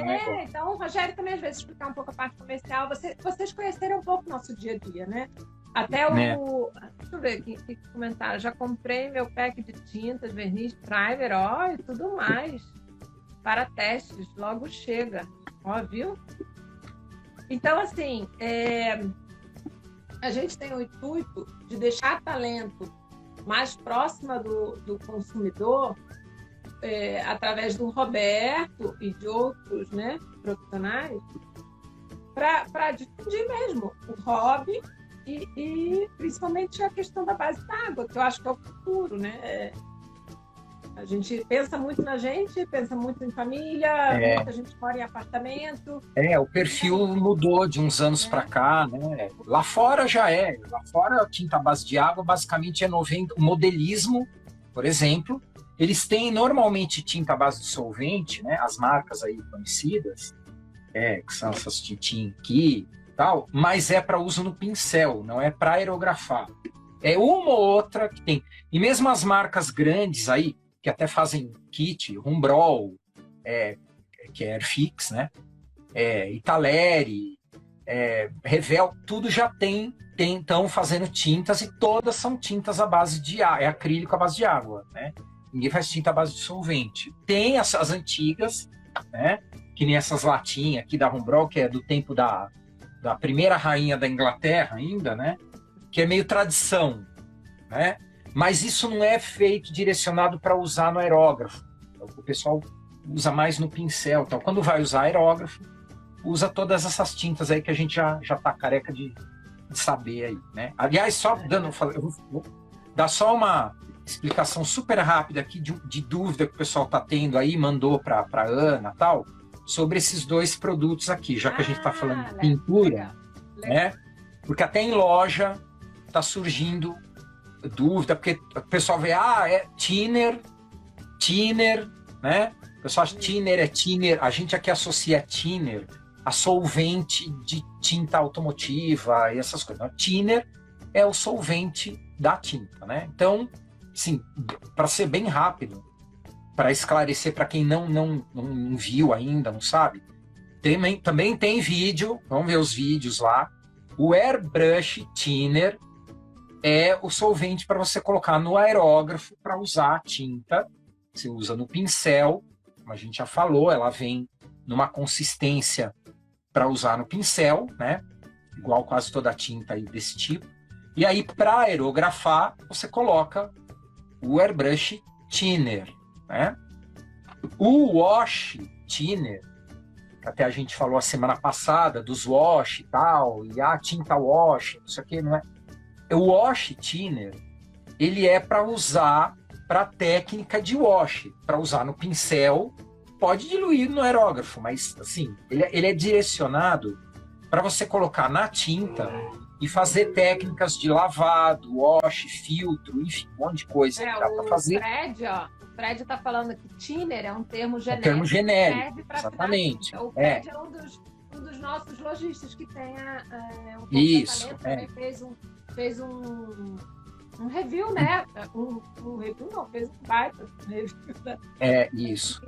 Então o Rogério também às vezes explicar um pouco a parte comercial. Vocês conheceram um pouco o nosso dia a dia, né? Até deixa eu ver aqui, comentário. Já comprei meu pack de tintas, verniz, primer, e tudo mais. Para testes, logo chega. Viu? Então, assim, a gente tem o intuito de deixar talento mais próxima do consumidor, através do Roberto e de outros, né, profissionais, para difundir mesmo o hobby e principalmente a questão da base d'água, que eu acho que é o futuro, né? A gente pensa muito na gente, pensa muito em família, muita gente mora em apartamento. O perfil mudou de uns anos para cá, né? Lá fora já Lá fora a tinta à base de água basicamente é 90%. O modelismo, por exemplo, eles têm normalmente tinta à base de solvente, né? As marcas aí conhecidas, que são essas tintinhas aqui e tal, mas é para uso no pincel, não é para aerografar. É uma ou outra que tem. E mesmo as marcas grandes aí, que até fazem kit, Rumbrol, que é Airfix, né? Italeri, Revel, tudo já estão fazendo tintas e todas são tintas à base de água, acrílico à base de água, né? Ninguém faz tinta à base de solvente. Tem as antigas, né? Que nem essas latinhas aqui da Rumbrol, que é do tempo da primeira rainha da Inglaterra ainda, né? Que é meio tradição, né? Mas isso não é feito direcionado para usar no aerógrafo. O pessoal usa mais no pincel. Então, quando vai usar aerógrafo, usa todas essas tintas aí que a gente já está careca de saber aí, né? Aliás, só eu vou dar só uma explicação super rápida aqui de dúvida que o pessoal está tendo aí, mandou para a Ana e tal, sobre esses dois produtos aqui, já que a gente está falando de pintura, né? Porque até em loja está surgindo dúvida, porque o pessoal vê, thinner, né? O pessoal acha thinner é thinner, a gente aqui associa thinner a solvente de tinta automotiva e essas coisas. Não, thinner é o solvente da tinta, né? Então, sim, para ser bem rápido, para esclarecer para quem não viu ainda, não sabe, também tem vídeo, vamos ver os vídeos lá. O Airbrush Thinner é o solvente para você colocar no aerógrafo para usar a tinta. Você usa no pincel, como a gente já falou, ela vem numa consistência para usar no pincel, né? Igual quase toda a tinta aí desse tipo. E aí, para aerografar, você coloca o Airbrush Thinner, né? O Wash Thinner, que até a gente falou a semana passada dos wash e tal, e a tinta wash, isso aqui não é. O Wash Thinner, ele é para usar para técnica de wash, para usar no pincel, pode diluir no aerógrafo, mas assim, ele é direcionado para você colocar na tinta e fazer técnicas de lavado, wash, filtro, enfim, um monte de coisa que dá para fazer. O Fred está falando que thinner é um termo genérico. É um termo genérico, exatamente. O Fred é um dos nossos lojistas que tem um isso, fez um review, né? Um review não, fez um baita review. Isso,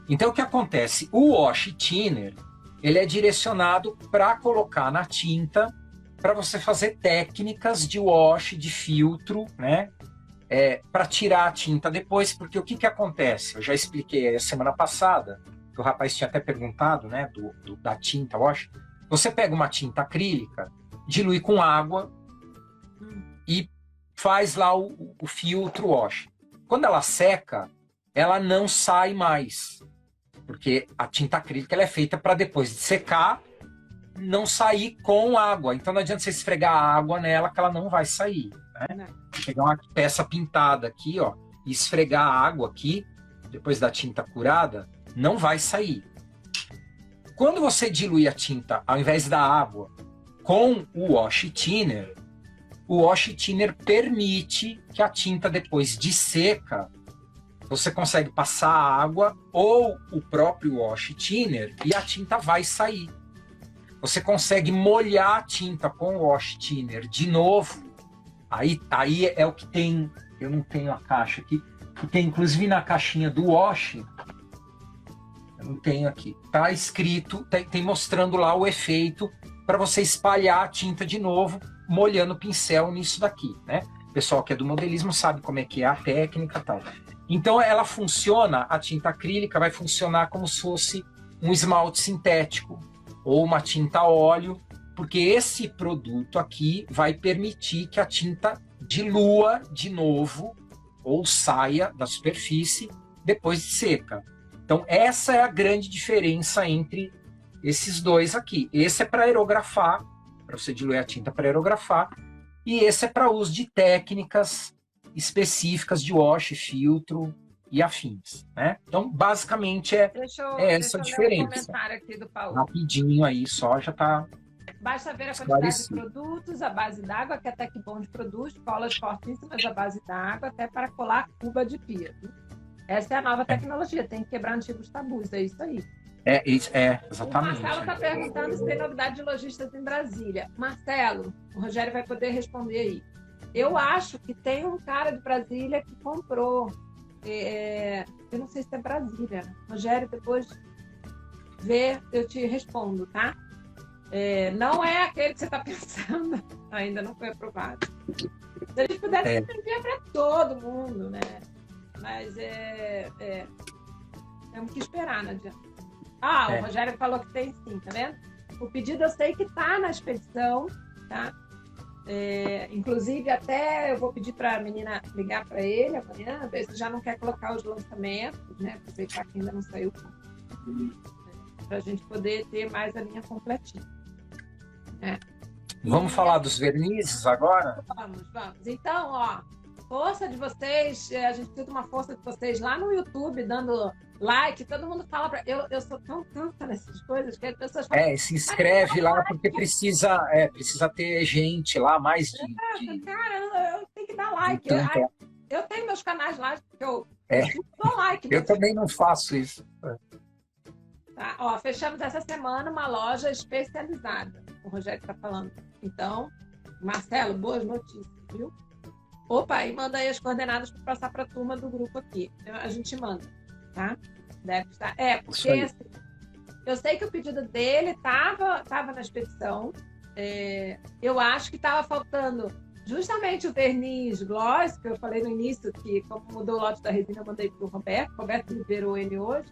Então, o que acontece? O wash thinner, ele é direcionado para colocar na tinta, para você fazer técnicas de wash, de filtro, né? Para tirar a tinta depois, porque o que acontece? Eu já expliquei a semana passada, que o rapaz tinha até perguntado, né, da tinta wash. Você pega uma tinta acrílica, dilui com água e faz lá o filtro wash. Quando ela seca, ela não sai mais, porque a tinta acrílica ela é feita para depois de secar, não sair com água. Então não adianta você esfregar água nela que ela não vai sair, né? Pegar uma peça pintada aqui, ó, e esfregar a água aqui, depois da tinta curada, não vai sair. Quando você dilui a tinta, ao invés da água, com o wash thinner, o wash thinner permite que a tinta, depois de seca, você consegue passar a água ou o próprio wash thinner e a tinta vai sair. Você consegue molhar a tinta com o wash thinner de novo. Aí é o que tem, eu não tenho a caixa aqui, que tem inclusive na caixinha do wash, eu não tenho aqui, tá escrito, tem mostrando lá o efeito para você espalhar a tinta de novo, molhando o pincel nisso daqui, né? O pessoal que é do modelismo sabe como é que é a técnica e tal. Então ela funciona, a tinta acrílica vai funcionar como se fosse um esmalte sintético ou uma tinta a óleo, porque esse produto aqui vai permitir que a tinta dilua de novo ou saia da superfície depois de seca. Então essa é a grande diferença entre esses dois aqui. Esse é para aerografar, para você diluir a tinta para aerografar, e esse é para uso de técnicas específicas de wash, filtro e afins, né? Então, basicamente é essa a diferença. Um comentário aqui do Paulo. Rapidinho aí, só já está. Basta ver a quantidade de produtos, a base d'água, que até que bom de produz, colas fortíssimas à base d'água, até para colar cuba de pia. Essa é a nova tecnologia, tem que quebrar antigos tabus, é isso aí. Exatamente. O Marcelo está perguntando se tem novidade de lojistas em Brasília. Marcelo, o Rogério vai poder responder aí. Eu acho que tem um cara de Brasília que comprou. Eu não sei se é Brasília. Rogério, depois vê, eu te respondo, tá? Não é aquele que você está pensando, ainda não foi aprovado. Se a gente pudesse enviar para todo mundo, né? Mas temos que esperar, não adianta. O Rogério falou que tem sim, tá vendo? O pedido eu sei que está na expedição, tá? Inclusive, até eu vou pedir para a menina ligar para ele amanhã, ver se já não quer colocar os lançamentos, né? Aproveitar que ainda não saiu, para a gente poder ter mais a linha completinha. Vamos falar dos vernizes agora? Vamos. Então, ó, força de vocês, a gente precisa de uma força de vocês lá no YouTube, dando like, todo mundo fala para eu sou tão tanta nessas coisas que as pessoas falam, se inscreve lá, porque precisa ter gente lá, mais de... Cara, eu tenho que dar like. Eu tenho meus canais lá, porque eu dou like. Eu também não faço isso. Tá? Ó, fechamos essa semana uma loja especializada, o Rogério está falando. Então, Marcelo, boas notícias, viu? Opa, e manda aí as coordenadas para passar para a turma do grupo aqui. A gente manda, tá? Deve estar. Porque assim, eu sei que o pedido dele estava na expedição. Eu acho que estava faltando justamente o verniz gloss, que eu falei no início, que como mudou o lote da resina, eu mandei para o Roberto. O Roberto liberou ele hoje.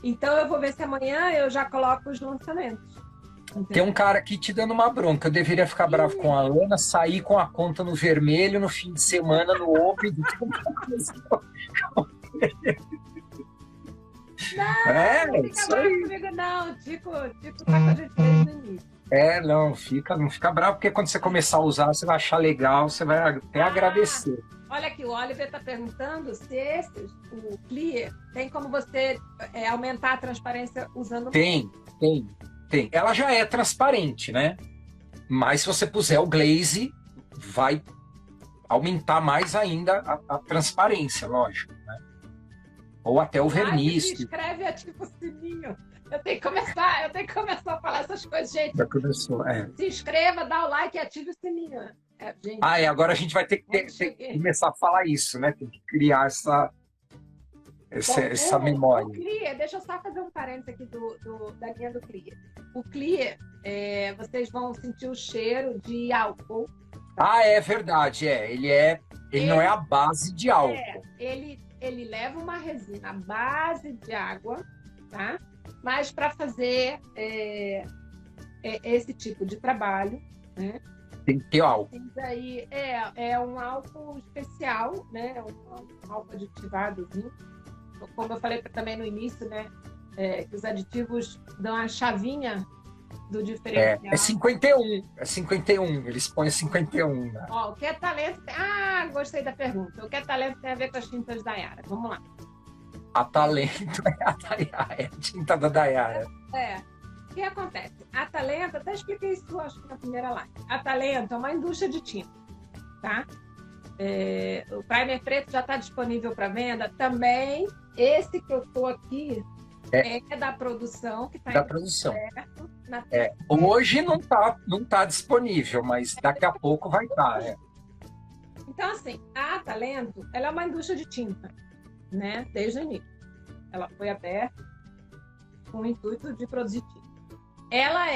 Então eu vou ver se amanhã eu já coloco os lançamentos. Entendeu? Tem um cara aqui te dando uma bronca. Eu deveria ficar bravo com a Ana, sair com a conta no vermelho no fim de semana no Open. Não fica bravo comigo, não. O Tico tá com a gente desde o início. Não fica bravo, porque quando você começar a usar, você vai achar legal, você vai até agradecer. Olha aqui, o Oliver está perguntando se o Clear, tem como você aumentar a transparência usando... Tem. Ela já é transparente, né? Mas se você puser o glaze, vai aumentar mais ainda a transparência, lógico, né? Ou até o verniz. Se inscreve e ativa o sininho. Eu tenho que começar a falar essas coisas, gente. Já começou, Se inscreva, dá o like e ative o sininho. Gente. Agora a gente vai ter que começar a falar isso, né? Tem que criar essa memória. O Clear, deixa eu só fazer um parênteses aqui da linha do Clear. O Clear, vocês vão sentir o cheiro de álcool. Ah, é verdade, ele não é a base de álcool. Ele leva uma resina à base de água, tá? Mas para fazer esse tipo de trabalho, né? Tem que ter álcool. Daí é um álcool especial, né? Um álcool aditivadozinho. Como eu falei também no início, né? Que os aditivos dão a chavinha do diferencial. É 51. Eles põem 51. Né? Ó, o que é talento? Ah, gostei da pergunta. O que é talento tem a ver com as tintas da Yara? Vamos lá. A talento é a Dayara, é a tinta da Dayara. O que acontece? A Talento, até expliquei isso, acho que na primeira live. A Talento é uma indústria de tinta, tá? O primer preto já está disponível para venda. Também, esse que eu estou aqui é da produção, que está da produção. Certo, hoje não tá disponível, mas daqui a pouco vai estar. Então, assim, a Talento, ela é uma indústria de tinta, né? Desde o início. Ela foi aberta com o intuito de produzir tinta. Ela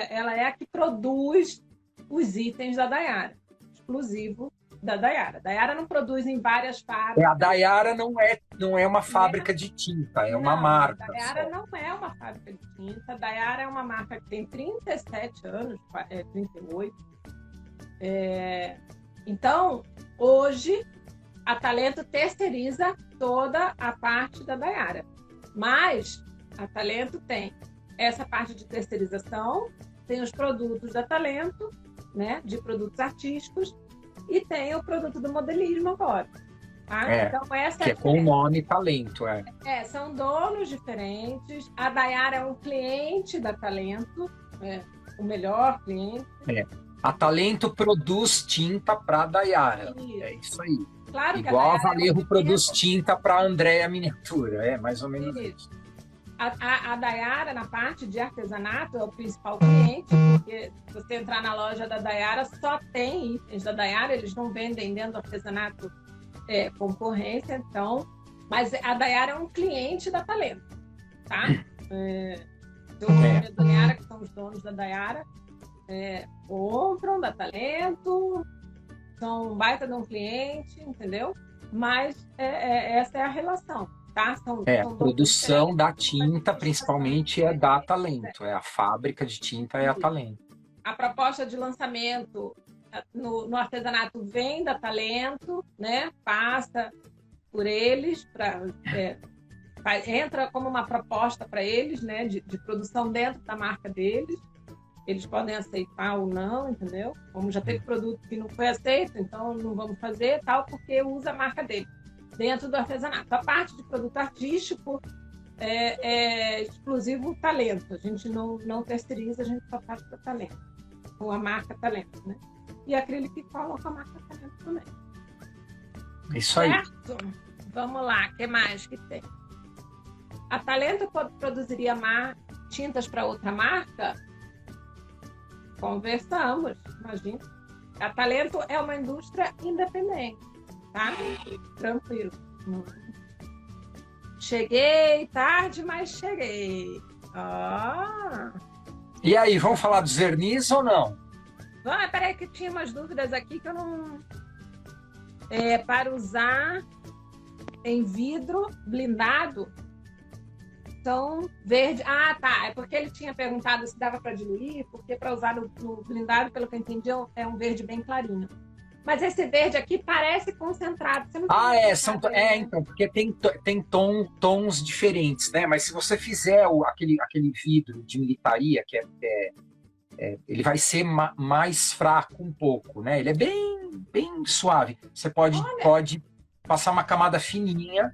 ela é a que produz os itens da Dayara, exclusivo da Dayara. A Dayara não produz em várias fábricas. A Dayara não é uma fábrica de tinta, uma marca. A Dayara não é uma fábrica de tinta. A Dayara é uma marca que tem 37 anos, 38. Então, hoje, a Talento terceiriza toda a parte da Dayara. Mas a Talento tem essa parte de terceirização, tem os produtos da Talento, né, de produtos artísticos, e tem o produto do modelismo agora. Tá? Então, essa que é com o nome Talento. São donos diferentes. A Dayara é um cliente da Talento, o melhor cliente. A Talento produz tinta para a Dayara. É isso aí. Claro que igual a Valerro produz tinta para a Andréa Miniatura. É mais ou menos isso. A Dayara, na parte de artesanato, é o principal cliente, porque se você entrar na loja da Dayara, só tem itens da Dayara, eles não vendem dentro do artesanato concorrência, então. Mas a Dayara é um cliente da Talento, tá? Da Dayara, que são os donos da Dayara, compram da Talento, são um baita de um cliente, entendeu? Mas essa é a relação. Tá? A produção da tinta, principalmente, é da Talento. A fábrica de tinta é a Talento. A proposta de lançamento no artesanato vem da Talento, né? Passa por eles, entra como uma proposta para eles, né? De produção dentro da marca deles. Eles podem aceitar ou não, entendeu? Como já teve produto que não foi aceito, então não vamos fazer tal, porque usa a marca dele dentro do artesanato. A parte de produto artístico é exclusivo Talento. A gente não terceiriza, a gente só faz para Talento, com a marca Talento, né? E acrílico coloca a marca Talento também. Isso aí. Certo? Vamos lá, o que mais que tem? A Talento produziria tintas para outra marca? Conversamos, imagina. A Talento é uma indústria independente. Tá? Tranquilo. Cheguei tarde, mas cheguei. E aí, vamos falar dos verniz ou não? Peraí que tinha umas dúvidas aqui que eu não... para usar em vidro blindado, são verde... Ah, tá. É porque ele tinha perguntado se dava para diluir, porque para usar no blindado, pelo que eu entendi, é um verde bem clarinho. Mas esse verde aqui parece concentrado. Você não então, porque tem tons diferentes, né? Mas se você fizer aquele vidro de militaria, que ele vai ser mais fraco um pouco, né? Ele é bem suave. Você pode passar uma camada fininha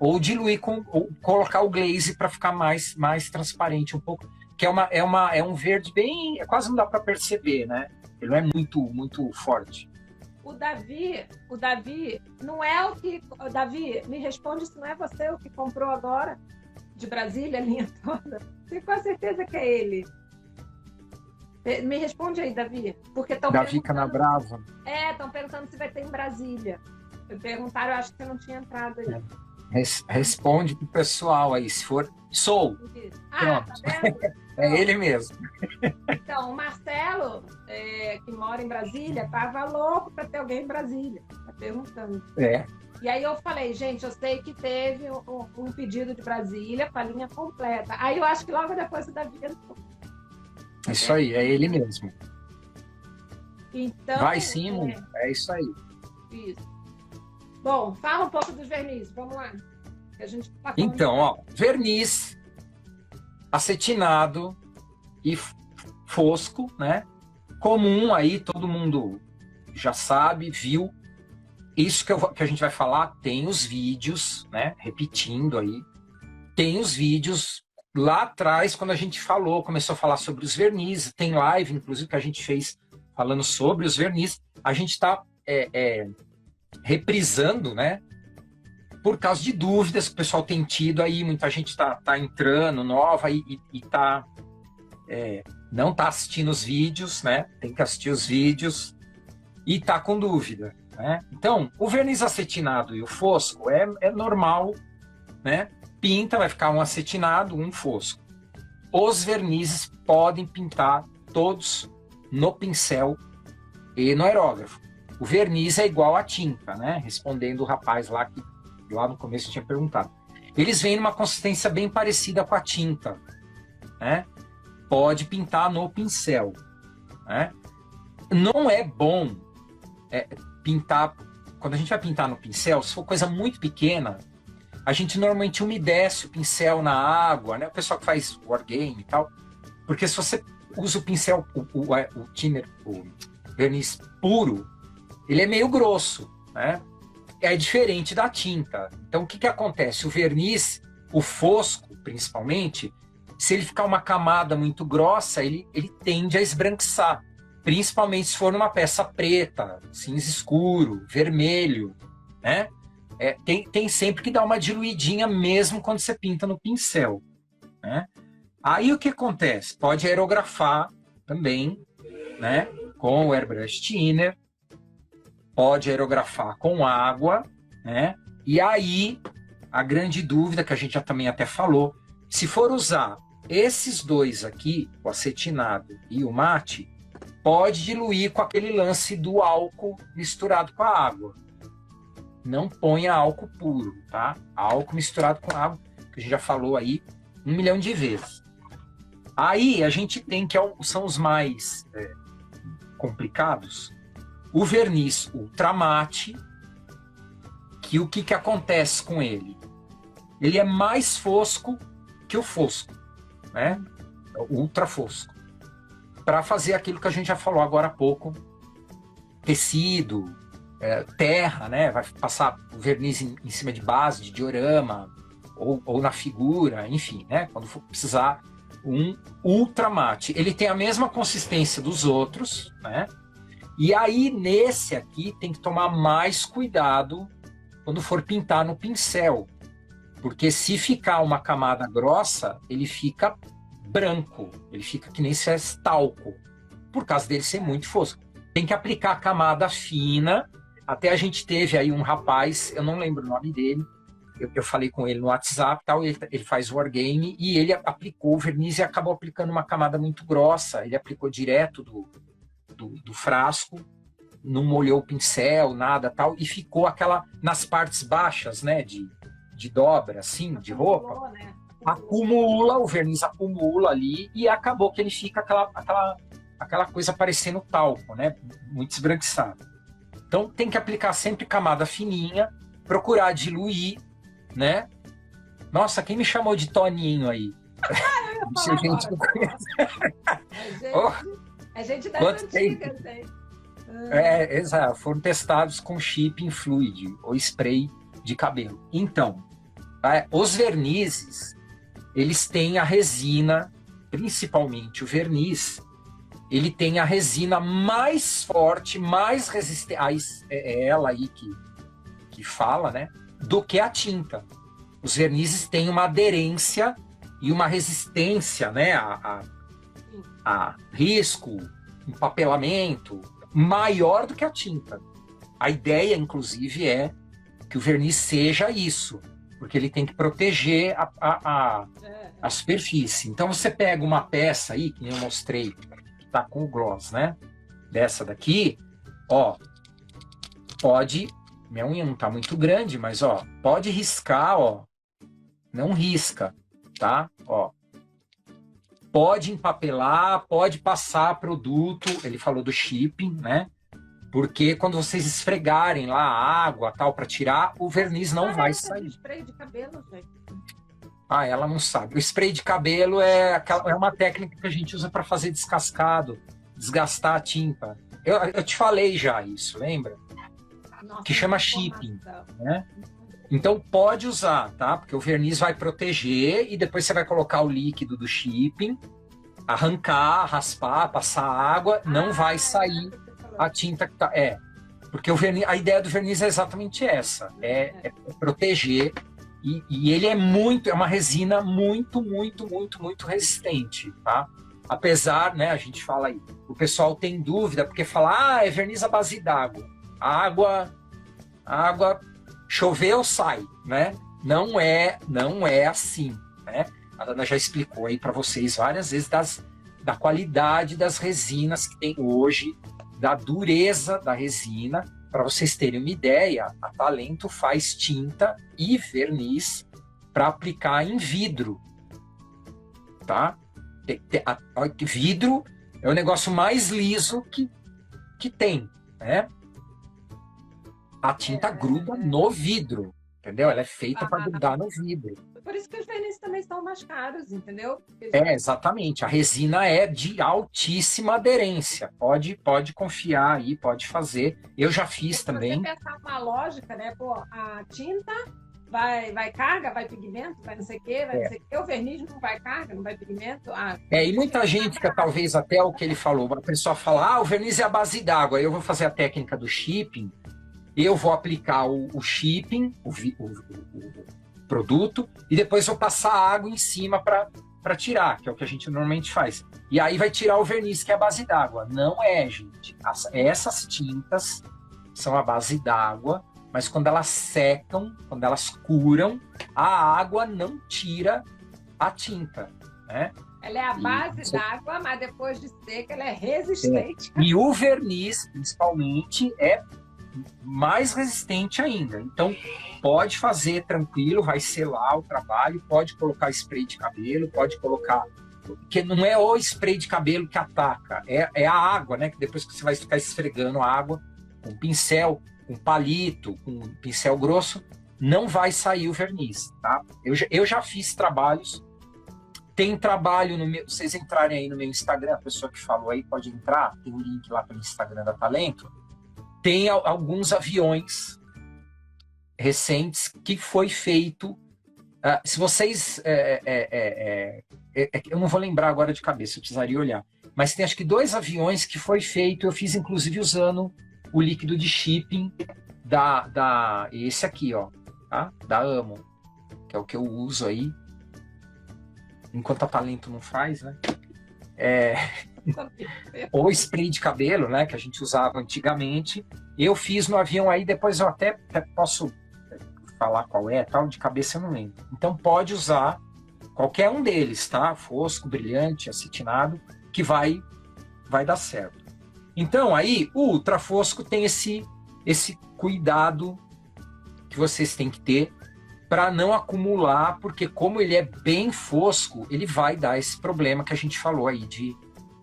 ou diluir ou colocar o glaze para ficar mais transparente um pouco, que é um verde bem, quase não dá para perceber, né? Ele não é muito forte. O Davi não é o que... Davi, me responde se não é você o que comprou agora de Brasília, a linha toda. Tenho quase certeza que é ele. Me responde aí, Davi. Porque Davi Canabrava. Estão perguntando se vai ter em Brasília. Perguntaram, eu acho que você não tinha entrado aí. Responde pro pessoal aí, se for... Sou. Ah, tá vendo? É ele mesmo. Então, o Marcelo, que mora em Brasília, tava louco para ter alguém em Brasília. Tá perguntando. E aí eu falei, gente, eu sei que teve um pedido de Brasília com a linha completa. Aí eu acho que logo depois o Davi entrou. Isso aí, é ele mesmo. Então, vai sim, é isso aí. Isso. Bom, fala um pouco dos verniz, vamos lá. Que a gente tá então, ó, verniz acetinado e fosco, né? Comum aí, todo mundo já sabe, viu. Isso que a gente vai falar, tem os vídeos, né? Repetindo aí. Tem os vídeos lá atrás, quando a gente começou a falar sobre os vernizes, tem live, inclusive, que a gente fez falando sobre os vernizes. A gente está reprisando, né? Por causa de dúvidas que o pessoal tem tido aí, muita gente está entrando nova e não está assistindo os vídeos, né? Tem que assistir os vídeos e está com dúvida, né? Então, o verniz acetinado e o fosco é normal, né? Pinta, vai ficar um acetinado, um fosco. Os vernizes podem pintar todos no pincel e no aerógrafo. O verniz é igual à tinta, né? Respondendo o rapaz lá que lá no começo tinha perguntado. Eles vêm numa consistência bem parecida com a tinta, né? Pode pintar no pincel, né? Não é bom pintar... Quando a gente vai pintar no pincel, se for coisa muito pequena, a gente normalmente umedece o pincel na água, né? O pessoal que faz wargame e tal. Porque se você usa o pincel, o thinner, o verniz puro, ele é meio grosso, né? É diferente da tinta. Então, o que acontece? O verniz, o fosco, principalmente, se ele ficar uma camada muito grossa, ele tende a esbranquiçar. Principalmente se for numa peça preta, cinza escuro, vermelho, né? Tem sempre que dar uma diluidinha mesmo quando você pinta no pincel, né? Aí o que acontece? Pode aerografar também, né? Com o airbrush thinner, pode aerografar com água, né? E aí, a grande dúvida que a gente já também até falou, se for usar esses dois aqui, o acetinado e o mate, pode diluir com aquele lance do álcool misturado com a água. Não ponha álcool puro, tá? Álcool misturado com água, que a gente já falou aí 1 milhão de vezes. Aí a gente tem que são os mais complicados. O verniz ultramate, que o que acontece com ele? Ele é mais fosco que o fosco, né? O ultra fosco. Para fazer aquilo que a gente já falou agora há pouco, tecido, terra, né? Vai passar o verniz em cima de base, de diorama, ou na figura, enfim, né? Quando for precisar um ultramate. Ele tem a mesma consistência dos outros, né? E aí, nesse aqui, tem que tomar mais cuidado quando for pintar no pincel. Porque se ficar uma camada grossa, ele fica branco. Ele fica que nem se fosse talco. Por causa dele ser muito fosco. Tem que aplicar a camada fina. Até a gente teve aí um rapaz, eu não lembro o nome dele, eu falei com ele no WhatsApp, tal, ele faz wargame, e ele aplicou o verniz e acabou aplicando uma camada muito grossa. Ele aplicou direto do frasco, não molhou o pincel, nada, tal, e ficou aquela, nas partes baixas, né, de dobra, assim, de roupa, né? acumula, o verniz acumula ali, e acabou que ele fica aquela coisa parecendo talco, né, muito esbranquiçado. Então tem que aplicar sempre camada fininha, procurar diluir, né? Nossa, quem me chamou de Toninho aí? Se a gente não conhece. A gente das antigas, hein? Exato. Foram testados com chip em fluid ou spray de cabelo. Então, os vernizes, eles têm a resina, principalmente o verniz, ele tem a resina mais forte, mais resistente, é ela aí que fala, né? Do que a tinta. Os vernizes têm uma aderência e uma resistência, né? A risco, empapelamento, maior do que a tinta. A ideia, inclusive, é que o verniz seja isso, porque ele tem que proteger a superfície. Então você pega uma peça aí, que eu mostrei, que tá com o gloss, né? Dessa daqui, ó, pode, minha unha não tá muito grande, mas ó, pode riscar, ó, não risca, tá? Ó, pode empapelar, pode passar produto, ele falou do shipping, né? Porque quando vocês esfregarem lá a água, tal, para tirar, o verniz não vai sair. Spray de cabelo, gente. Ah, ela não sabe. O spray de cabelo é uma técnica que a gente usa para fazer descascado, desgastar a tinta. Eu te falei já isso, lembra? Nossa, que chama shipping, né? Então pode usar, tá? Porque o verniz vai proteger e depois você vai colocar o líquido do shipping, arrancar, raspar, passar água, não vai sair a tinta que tá. Porque o verniz, a ideia do verniz é exatamente essa, é proteger e ele é uma resina muito resistente, tá? Apesar, né, a gente fala aí, o pessoal tem dúvida porque fala, é verniz à base d'água. A água choveu, sai, né? Não é assim, né? A Ana já explicou aí para vocês várias vezes da qualidade das resinas que tem hoje, da dureza da resina. Para vocês terem uma ideia, a Talento faz tinta e verniz para aplicar em vidro, tá? Vidro é o negócio mais liso que tem, né? A tinta gruda no vidro, entendeu? Ela é feita para grudar no vidro. Por isso que os verniz também são mais caros, entendeu? Exatamente. A resina é de altíssima aderência. Pode confiar aí, pode fazer. Eu já fiz também. Você pensar uma lógica, né? Pô, a tinta vai carga, vai pigmento, vai não sei o quê, vai não sei o quê. O verniz não vai carga, não vai pigmento. E muita gente fica, talvez, até o que ele falou. A pessoa fala, o verniz é a base d'água. Eu vou fazer a técnica do shipping. Eu vou aplicar o shipping, o produto, e depois vou passar água em cima para tirar, que é o que a gente normalmente faz. E aí vai tirar o verniz, que é a base d'água. Não é, gente. Essas tintas são a base d'água, mas quando elas secam, quando elas curam, a água não tira a tinta, né? Ela é a base d'água, mas depois de seca ela é resistente. E o verniz, principalmente, é mais resistente ainda. Então, pode fazer tranquilo, vai selar o trabalho, pode colocar spray de cabelo, pode colocar... Porque não é o spray de cabelo que ataca, é a água, né? Que depois que você vai ficar esfregando a água com pincel, com palito, com pincel grosso, não vai sair o verniz, tá? Eu já fiz trabalhos. Tem trabalho no meu... Vocês entrarem aí no meu Instagram, a pessoa que falou aí pode entrar, tem um link lá pelo Instagram da Talento. Tem alguns aviões recentes que foi feito... se vocês... eu não vou lembrar agora de cabeça, eu precisaria olhar. Mas tem acho que 2 aviões que foi feito, eu fiz inclusive usando o líquido de shipping esse aqui, ó, tá? Da Amo, que é o que eu uso aí. Enquanto a Talento não faz, né? Ou spray de cabelo, né, que a gente usava antigamente. Eu fiz no avião aí, depois eu até posso falar qual é, tal, de cabeça eu não lembro. Então pode usar qualquer um deles, tá? Fosco, brilhante, acetinado, que vai dar certo. Então aí o ultra fosco tem esse cuidado que vocês têm que ter para não acumular, porque como ele é bem fosco, ele vai dar esse problema que a gente falou aí de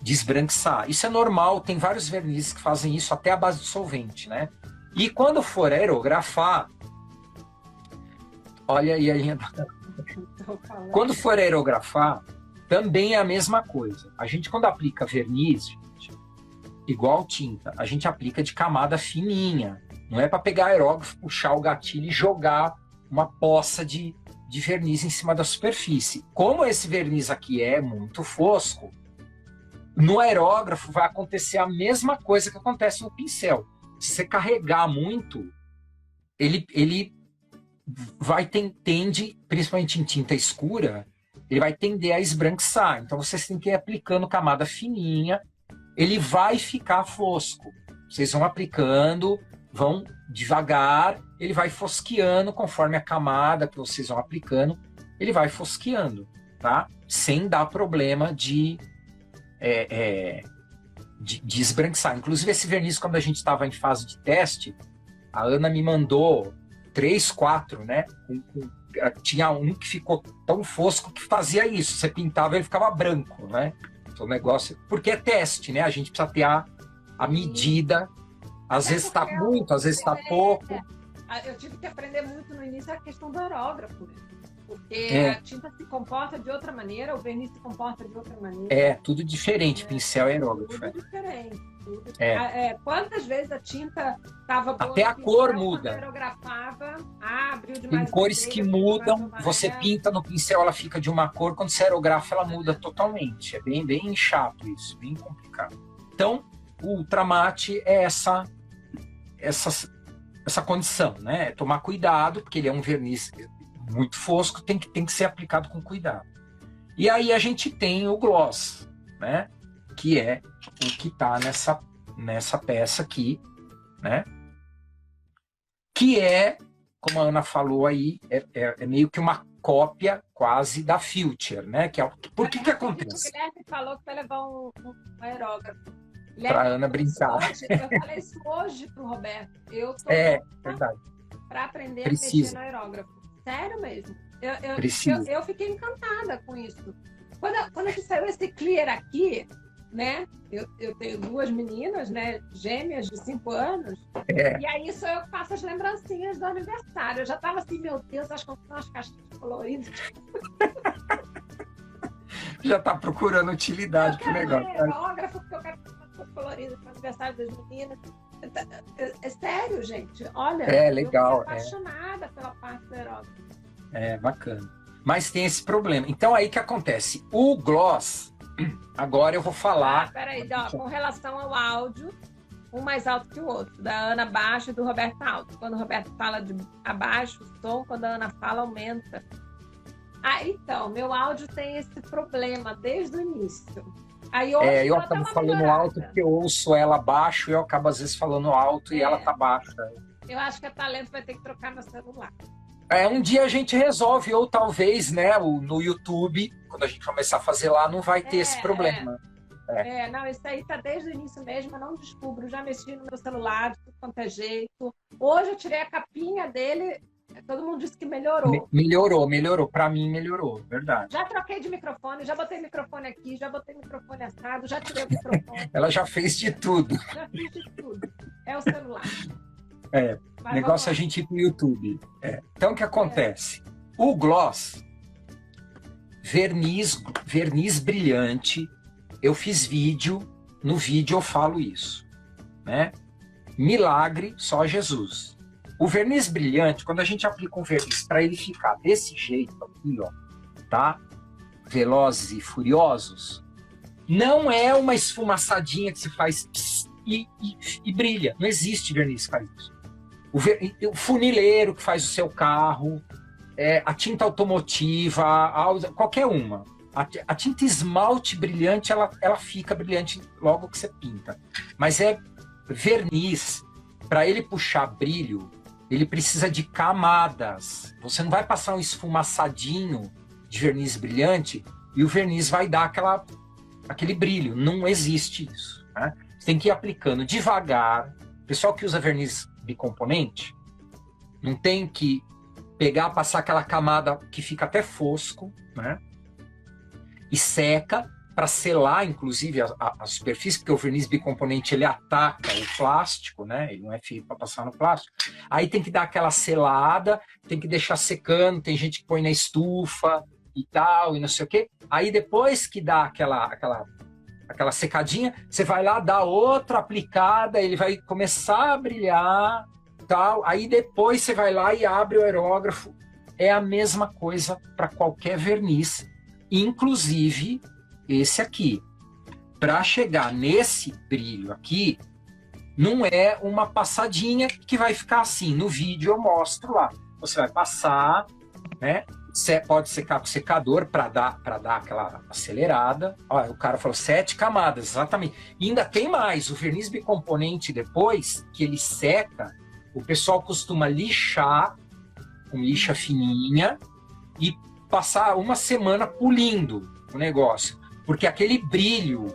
esbranquiçar. Isso é normal, tem vários vernizes que fazem isso até a base de solvente, né? E quando for aerografar, olha aí a linha da... Quando for aerografar, também é a mesma coisa. A gente, quando aplica verniz, gente, igual tinta, a gente aplica de camada fininha. Não é para pegar aerógrafo, puxar o gatilho e jogar uma poça de verniz em cima da superfície. Como esse verniz aqui é muito fosco, no aerógrafo vai acontecer a mesma coisa que acontece no pincel. Se você carregar muito, ele tende, principalmente em tinta escura, ele vai tender a esbranquiçar. Então vocês têm que ir aplicando camada fininha, ele vai ficar fosco. Vocês vão aplicando, vão devagar, ele vai fosqueando conforme a camada que vocês vão aplicando, ele vai fosqueando, tá? Sem dar problema de esbranquiçar. Inclusive, esse verniz, quando a gente estava em fase de teste, a Ana me mandou 3, 4, né? Tinha um que ficou tão fosco que fazia isso. Você pintava, ele ficava branco, né? Então, o negócio... Porque é teste, né? A gente precisa ter a medida. Às vezes está muito, às vezes está pouco. Eu tive que aprender muito no início a questão do aerógrafo, né? Porque a tinta se comporta de outra maneira, o verniz se comporta de outra maneira. É, tudo diferente, pincel e aerógrafo. Tudo diferente. Quantas vezes a tinta estava boa? Até a cor muda. Aerografava, abriu demais. Tem cores que mudam, você pinta no pincel, ela fica de uma cor, quando você aerografa, ela muda totalmente. É bem, bem chato isso, bem complicado. Então, o ultramate é essa condição, né? Tomar cuidado, porque ele é um verniz muito fosco, tem que ser aplicado com cuidado. E aí a gente tem o gloss, né? Que é o que está nessa peça aqui, né? Que é, como a Ana falou aí, é meio que uma cópia quase da Future, né? Por que acontece? O Guilherme falou que vai levar um aerógrafo. Para a Ana brincar. Eu falei isso hoje para o Roberto. Eu tô verdade. Para aprender a mexer no aerógrafo. Sério mesmo. Eu fiquei encantada com isso. Quando saiu esse clear aqui, né? Eu tenho 2 meninas, né? Gêmeas de 5 anos. E aí sou eu que faço as lembrancinhas do aniversário. Eu já estava assim, meu Deus, acho que são as caixinhas coloridas. Já está procurando utilidade pro negócio. Eu quero aerógrafo, porque eu quero colorido para o aniversário das meninas. É sério, gente. Olha, legal. Eu tô apaixonada pela parte do aerógrafo. É, bacana. Mas tem esse problema. Então, aí que acontece? O gloss, agora eu vou falar... Peraí, com relação ao áudio, um mais alto que o outro. Da Ana baixo e do Roberto alto. Quando o Roberto fala de abaixo, o som, quando a Ana fala, aumenta. Então, meu áudio tem esse problema desde o início. Aí hoje eu acabo falando alto porque eu ouço ela baixo e eu acabo às vezes falando alto e ela tá baixa. Eu acho que a Talento vai ter que trocar meu celular. Um dia a gente resolve, ou talvez, né, no YouTube, quando a gente começar a fazer lá, não vai ter esse problema. Não, isso aí tá desde o início mesmo, eu não descubro, já mexi no meu celular, de tudo quanto é jeito. Hoje eu tirei a capinha dele, todo mundo disse que melhorou. Melhorou, pra mim melhorou, verdade. Já troquei de microfone, já botei microfone aqui, já botei microfone assado, já tirei o microfone. Ela já fez de tudo. Já fiz de tudo. É o celular. O negócio é a gente ir pro YouTube. Então, o que acontece? O gloss, verniz brilhante, eu fiz vídeo, no vídeo eu falo isso, né? Milagre, só Jesus. O verniz brilhante, quando a gente aplica um verniz para ele ficar desse jeito aqui, ó, tá? Velozes e furiosos, não é uma esfumaçadinha que se faz e brilha. Não existe verniz que faz isso. O funileiro que faz o seu carro, a tinta automotiva, qualquer uma. A tinta esmalte brilhante, ela fica brilhante logo que você pinta. Mas verniz, para ele puxar brilho, ele precisa de camadas. Você não vai passar um esfumaçadinho de verniz brilhante e o verniz vai dar aquele brilho. Não existe isso, né? Você tem que ir aplicando devagar. O pessoal que usa verniz bicomponente não tem que pegar, passar aquela camada que fica até fosco, né? E seca para selar, inclusive, a superfície, porque o verniz bicomponente ele ataca o plástico, né? Ele não é feito para passar no plástico. Aí tem que dar aquela selada, tem que deixar secando, tem gente que põe na estufa e tal, e não sei o quê. Aí depois que dá aquela secadinha, você vai lá, dá outra aplicada, ele vai começar a brilhar, tal. Aí depois você vai lá e abre o aerógrafo. É a mesma coisa para qualquer verniz, inclusive esse aqui. Para chegar nesse brilho aqui, não é uma passadinha que vai ficar assim. No vídeo eu mostro lá. Você vai passar, né? Você pode secar com secador para dar aquela acelerada. Olha, o cara falou 7 camadas, exatamente. E ainda tem mais. O verniz bicomponente, depois que ele seca, o pessoal costuma lixar com lixa fininha e passar uma semana polindo o negócio, porque aquele brilho,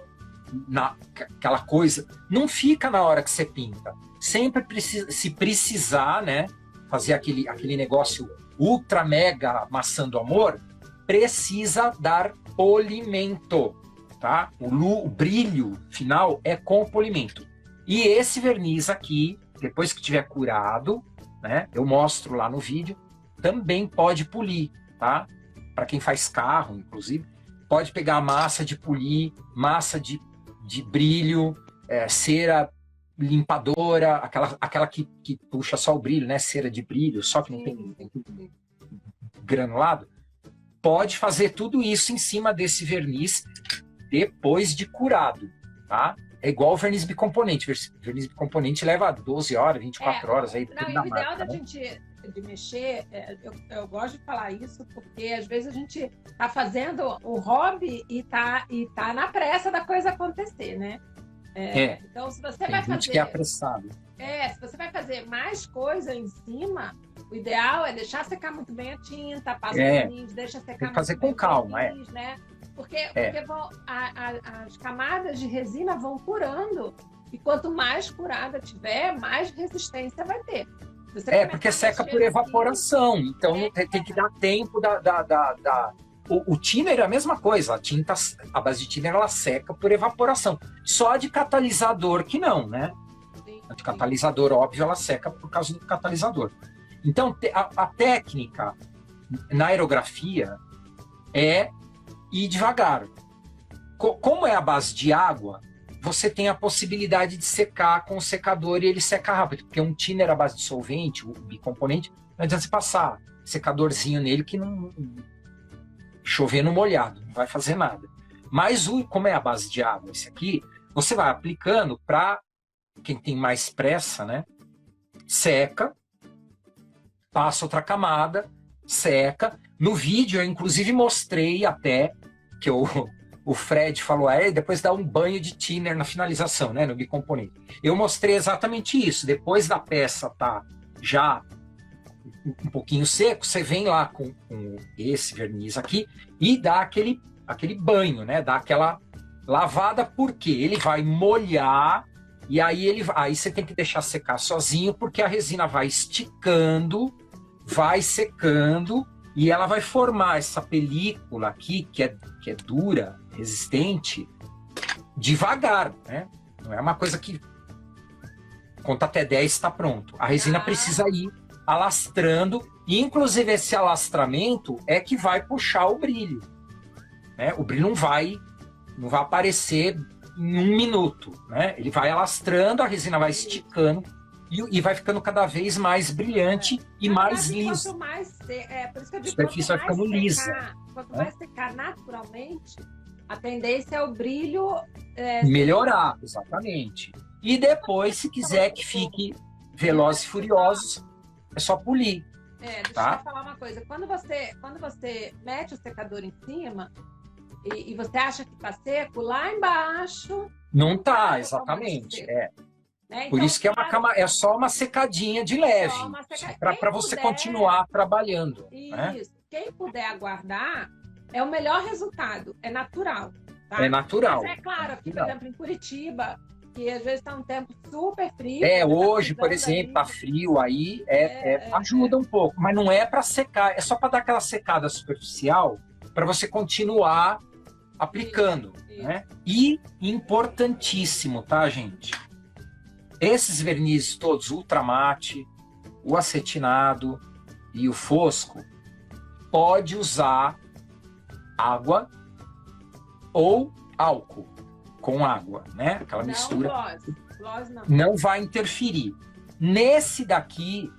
aquela coisa, não fica na hora que você pinta. Sempre precisa, se precisar, né, fazer aquele negócio ultra mega maçã do amor, precisa dar polimento, tá? O brilho final é com polimento. E esse verniz aqui, depois que tiver curado, né, eu mostro lá no vídeo, também pode polir, tá? Para quem faz carro, inclusive, pode pegar a massa de polir, massa de brilho, cera limpadora, aquela que puxa só o brilho, né? Cera de brilho, só que não tem granulado. Pode fazer tudo isso em cima desse verniz depois de curado, tá? É igual o verniz bicomponente. Verniz bicomponente leva 12 horas, 24 horas aí. Não, e o ideal da gente de mexer, eu gosto de falar isso, porque às vezes a gente tá fazendo o hobby e tá na pressa da coisa acontecer, né? Então, se você vai fazer... que é apressado. Se você vai fazer mais coisa em cima, o ideal é deixar secar muito bem a tinta, passa o verniz, deixa secar tem que fazer muito bem com calma, verniz, né? Porque as camadas de resina vão curando, e quanto mais curada tiver, mais resistência vai ter. Porque seca por evaporação, então tem que dar tempo O thinner é a mesma coisa, a base de thinner ela seca por evaporação. Só de catalisador que não, né? A de catalisador, óbvio, ela seca por causa do catalisador. Então, a técnica na aerografia é ir devagar. Como é a base de água, você tem a possibilidade de secar com o secador e ele seca rápido, porque um thinner à base de solvente, o bicomponente, não adianta você passar secadorzinho nele que não... chover no molhado, não vai fazer nada. Mas como é a base de água, esse aqui, você vai aplicando para quem tem mais pressa, né? Seca, passa outra camada, seca. No vídeo eu inclusive mostrei até que o Fred falou, depois dá um banho de thinner na finalização, né? No bicomponente. Eu mostrei exatamente isso. Depois da peça tá já um pouquinho seco, você vem lá com esse verniz aqui e dá aquele banho, né? Dá aquela lavada, porque ele vai molhar e aí você tem que deixar secar sozinho, porque a resina vai esticando, vai secando e ela vai formar essa película aqui que é dura, resistente, devagar, né? Não é uma coisa que conta até 10 está pronto. A resina precisa ir alastrando, e inclusive esse alastramento é que vai puxar o brilho, né? O brilho não vai aparecer em 1 minuto, né? Ele vai alastrando, a resina vai esticando e vai ficando cada vez mais brilhante e mais liso. Quanto mais por isso que eu digo, a superfície vai ficando lisa. Quanto mais secar naturalmente, a tendência é o brilho melhorar, exatamente. E depois, se quiser que fique velozes e furiosos, é só polir. Deixa eu falar uma coisa. Quando você mete o secador em cima e você acha que está seco, lá embaixo... Não está, exatamente. Né? Por isso que é só uma secadinha de leve, para você continuar trabalhando. Isso. Né? Quem puder aguardar, é o melhor resultado. É natural. Tá? É natural. Mas é claro, aqui, por exemplo, em Curitiba, que às vezes está um tempo super frio. Hoje, por exemplo, está frio aí, ajuda um pouco, mas não é para secar, é só para dar aquela secada superficial para você continuar aplicando. Isso. Né? E importantíssimo, tá, gente? Esses vernizes todos, ultramate, o acetinado e o fosco, pode usar água ou álcool com água, né? Aquela mistura. Gloss não vai interferir. Nesse daqui,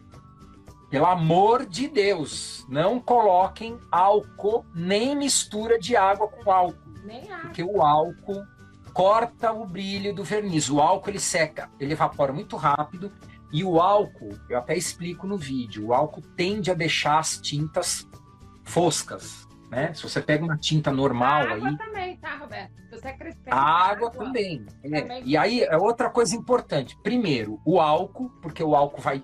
pelo amor de Deus, não coloquem álcool nem mistura de água com álcool. Nem água. Porque o álcool corta o brilho do verniz. O álcool ele seca, ele evapora muito rápido. E o álcool, eu até explico no vídeo, o álcool tende a deixar as tintas foscas. Né? Se você pega uma tinta normal a água aí... também, tá, Roberto? Se você acrescenta a água também. E aí é outra coisa importante. Primeiro, o álcool, porque o álcool vai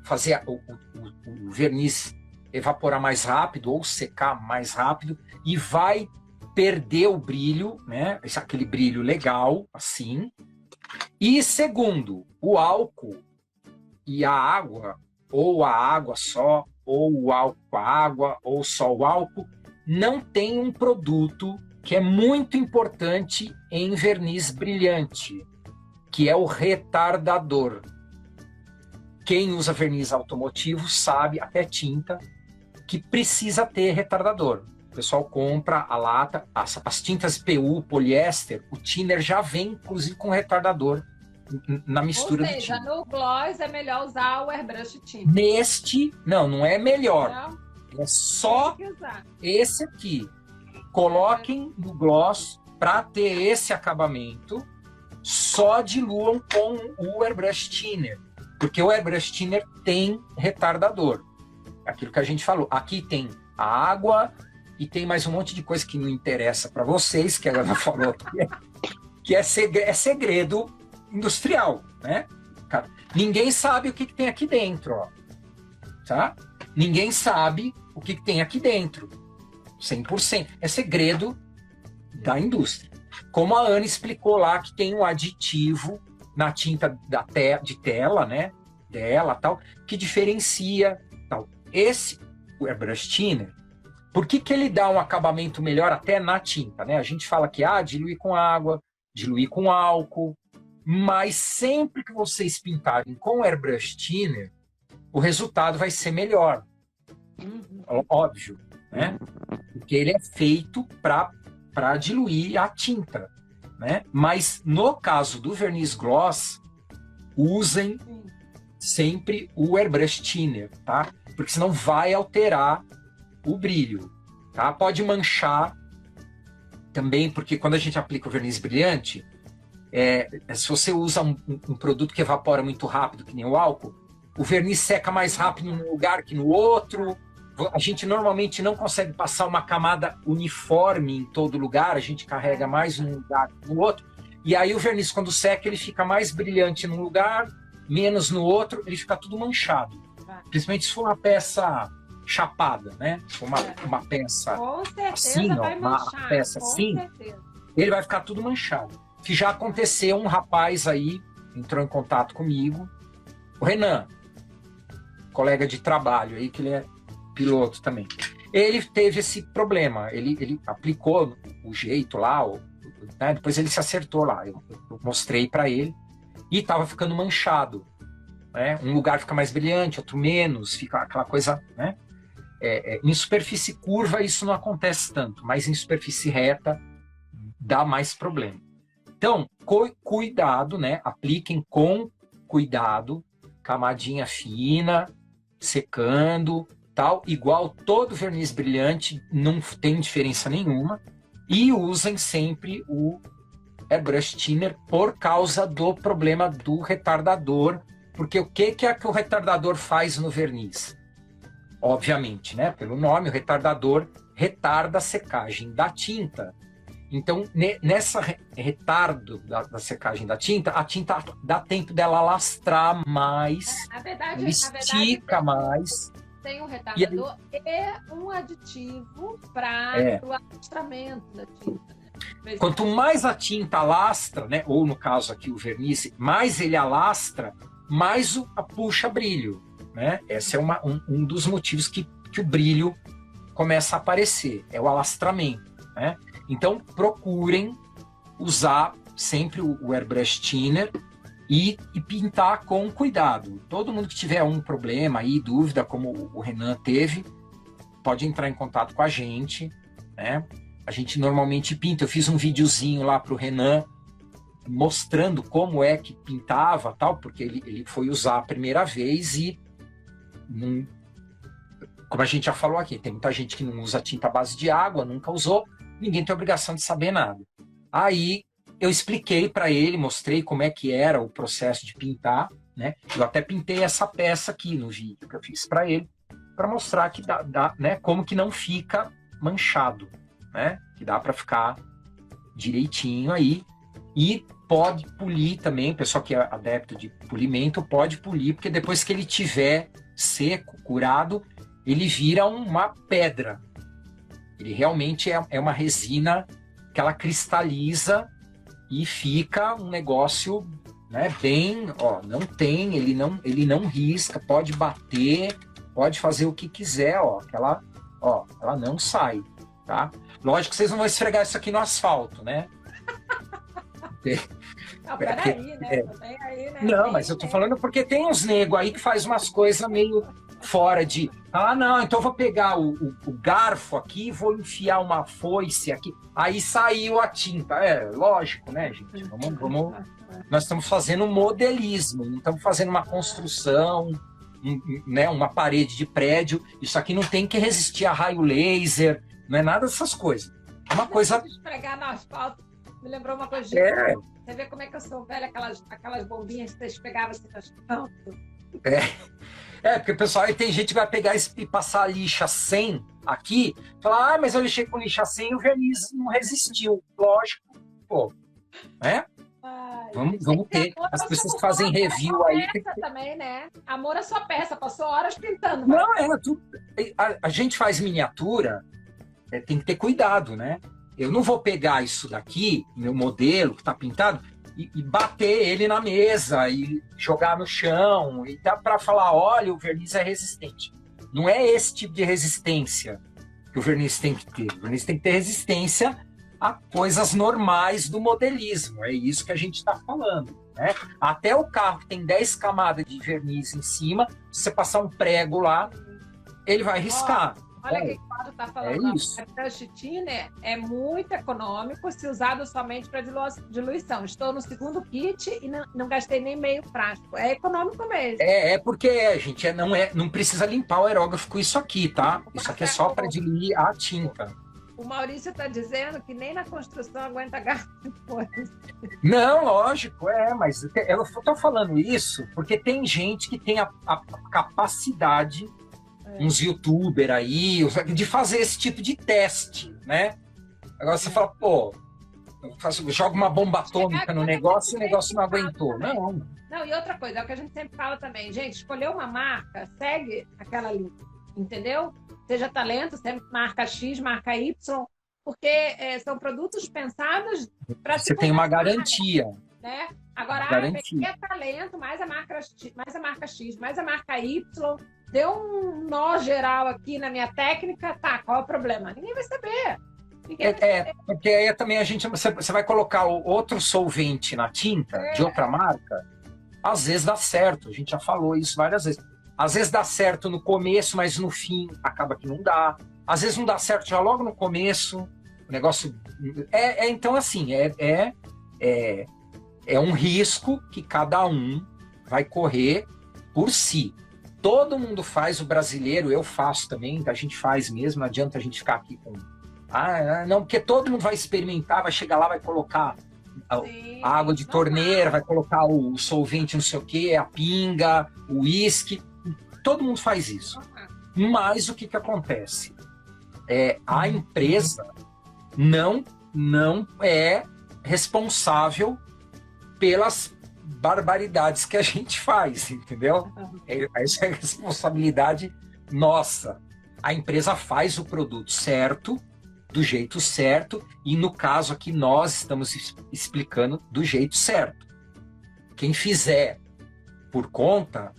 fazer o verniz evaporar mais rápido ou secar mais rápido e vai perder o brilho, né? Aquele brilho legal, assim. E segundo, o álcool e a água, ou a água só, ou o álcool com a água, ou só o álcool, não tem um produto que é muito importante em verniz brilhante, que é o retardador. Quem usa verniz automotivo sabe, até tinta, que precisa ter retardador. O pessoal compra a lata, as tintas PU, poliéster, o thinner já vem, inclusive, com retardador na mistura. Ou seja, no gloss é melhor usar o airbrush thinner. Neste, não é melhor. Não. É só esse aqui. Coloquem no gloss para ter esse acabamento, só diluam com o airbrush thinner, porque o airbrush thinner tem retardador. Aquilo que a gente falou. Aqui tem a água e tem mais um monte de coisa que não interessa para vocês, que a Ana falou que é segredo industrial, né? Ninguém sabe o que tem aqui dentro, ó. Tá? Ninguém sabe o que tem aqui dentro. 100%. É segredo da indústria. Como a Ana explicou lá, que tem um aditivo na tinta de tela, né? Dela, tal, que diferencia, tal. O airbrush thinner, por que ele dá um acabamento melhor até na tinta, né? A gente fala que diluir com água, diluir com álcool, mas sempre que vocês pintarem com airbrush thinner, o resultado vai ser melhor. Óbvio, né? Porque ele é feito para diluir a tinta, né? Mas no caso do verniz gloss, usem sempre o airbrush thinner, tá? Porque senão vai alterar o brilho, tá? Pode manchar também, porque quando a gente aplica o verniz brilhante, se você usa um produto que evapora muito rápido, que nem o álcool, o verniz seca mais rápido num lugar que no outro. A gente normalmente não consegue passar uma camada uniforme em todo lugar, a gente carrega mais num lugar que no outro, e aí o verniz, quando seca, ele fica mais brilhante num lugar, menos no outro, ele fica tudo manchado. Principalmente se for uma peça chapada, né? Se for uma peça assim, uma peça assim, ele vai ficar tudo manchado. Que já aconteceu, um rapaz aí entrou em contato comigo, o Renan, colega de trabalho aí, que ele é piloto também. Ele teve esse problema, ele aplicou o jeito lá, né? Depois ele se acertou lá, eu mostrei para ele, e estava ficando manchado, né? Um lugar fica mais brilhante, outro menos, fica aquela coisa, né? Em superfície curva isso não acontece tanto, mas em superfície reta dá mais problema. Então, cuidado, né? Apliquem com cuidado, camadinha fina, secando, tal, igual todo verniz brilhante, não tem diferença nenhuma, e usem sempre o airbrush thinner por causa do problema do retardador, porque o que o retardador faz no verniz? Obviamente, né, pelo nome, o retardador retarda a secagem da tinta. Então, nessa retardo da secagem da tinta, a tinta dá tempo dela alastrar mais, ela estica mais. Tem um retardador e um aditivo para o alastramento da tinta. Né? Quanto mais a tinta alastra, né, ou no caso aqui o verniz, mais ele alastra, mais puxa brilho. Né? Esse é um dos motivos que o brilho começa a aparecer, é o alastramento. Né? Então, procurem usar sempre o airbrush thinner e pintar com cuidado. Todo mundo que tiver um problema aí, dúvida, como o Renan teve, pode entrar em contato com a gente, né? A gente normalmente pinta. Eu fiz um videozinho lá para o Renan mostrando como é que pintava, tal, porque ele foi usar a primeira vez e, como a gente já falou aqui, tem muita gente que não usa tinta à base de água, nunca usou, ninguém tem obrigação de saber nada. Aí eu expliquei para ele, mostrei como é que era o processo de pintar, né? Eu até pintei essa peça aqui no vídeo que eu fiz para ele, para mostrar que dá, né? Como que não fica manchado, né? Que dá para ficar direitinho aí. E pode polir também, pessoal que é adepto de polimento pode polir, porque depois que ele tiver seco, curado, ele vira uma pedra. Ele realmente é uma resina que ela cristaliza e fica um negócio, né, bem, ó, não tem, ele não risca, pode bater, pode fazer o que quiser, ó, ela não sai, tá? Lógico que vocês não vão esfregar isso aqui no asfalto, né? Não, peraí, né? Aí, né? Não, mas eu tô falando porque tem uns negros aí que faz umas coisas meio fora de... Ah, não, então eu vou pegar o garfo aqui e vou enfiar uma foice aqui. Aí saiu a tinta. É, lógico, né, gente? Vamos... Nós estamos fazendo modelismo, não estamos fazendo uma construção, né, uma parede de prédio. Isso aqui não tem que resistir a raio laser, não é nada dessas coisas. É uma coisa... Esfregar no asfalto me lembrou uma coisa. Você vê como é que eu sou velha, aquelas bombinhas que você pegava assim no asfalto. Porque o pessoal, aí tem gente que vai pegar e passar a lixa 100 aqui, falar, mas eu lixei com lixa 100 e o verniz não resistiu. Lógico, pô, né? Vamos ter. As pessoas que fazem review aí. Também, né? Amor à sua peça, passou horas pintando. Não, a gente faz miniatura, tem que ter cuidado, né? Eu não vou pegar isso daqui, meu modelo que está pintado, e bater ele na mesa e jogar no chão e dá para falar, olha, o verniz é resistente. Não é esse tipo de resistência que o verniz tem que ter. O verniz tem que ter resistência a coisas normais do modelismo. É isso que a gente está falando, né? Até o carro que tem 10 camadas de verniz em cima, se você passar um prego lá, ele vai riscar. Olha que o quadro está falando. A brush thinner é muito econômico se usado somente para diluição. Estou no segundo kit e não gastei nem meio prático. É econômico mesmo. Porque, gente, não precisa limpar o aerógrafo com isso aqui, tá? Isso aqui é só para diluir a tinta. O Maurício está dizendo que nem na construção aguenta gasto depois. Não, lógico, mas eu estou falando isso porque tem gente que tem a capacidade... uns youtubers aí, de fazer esse tipo de teste, né? Agora você fala, pô, joga uma bomba atômica no negócio e o negócio não aguentou. Não, e outra coisa, é o que a gente sempre fala também, gente, escolher uma marca, segue aquela linha, entendeu? Seja talento, sempre marca X, marca Y, porque são produtos pensados para... Você tem uma garantia. Né? Agora, é talento, mais a marca X, mais a marca Y... Deu um nó geral aqui na minha técnica, qual é o problema? Ninguém vai saber. Porque aí também você vai colocar outro solvente na tinta de outra marca, às vezes dá certo, a gente já falou isso várias vezes. Às vezes dá certo no começo, mas no fim acaba que não dá. Às vezes não dá certo já logo no começo, o negócio... Então, assim, é um risco que cada um vai correr por si. Todo mundo faz, o brasileiro, eu faço também, a gente faz mesmo, não adianta a gente ficar aqui com... não, porque todo mundo vai experimentar, vai chegar lá, vai colocar a água de torneira, vai colocar o solvente não sei o quê, a pinga, o uísque, todo mundo faz isso. Mas o que acontece? A empresa não é responsável pelas barbaridades que a gente faz, entendeu? Essa é a responsabilidade nossa. A empresa faz o produto certo, do jeito certo, e no caso aqui nós estamos explicando do jeito certo. Quem fizer por conta,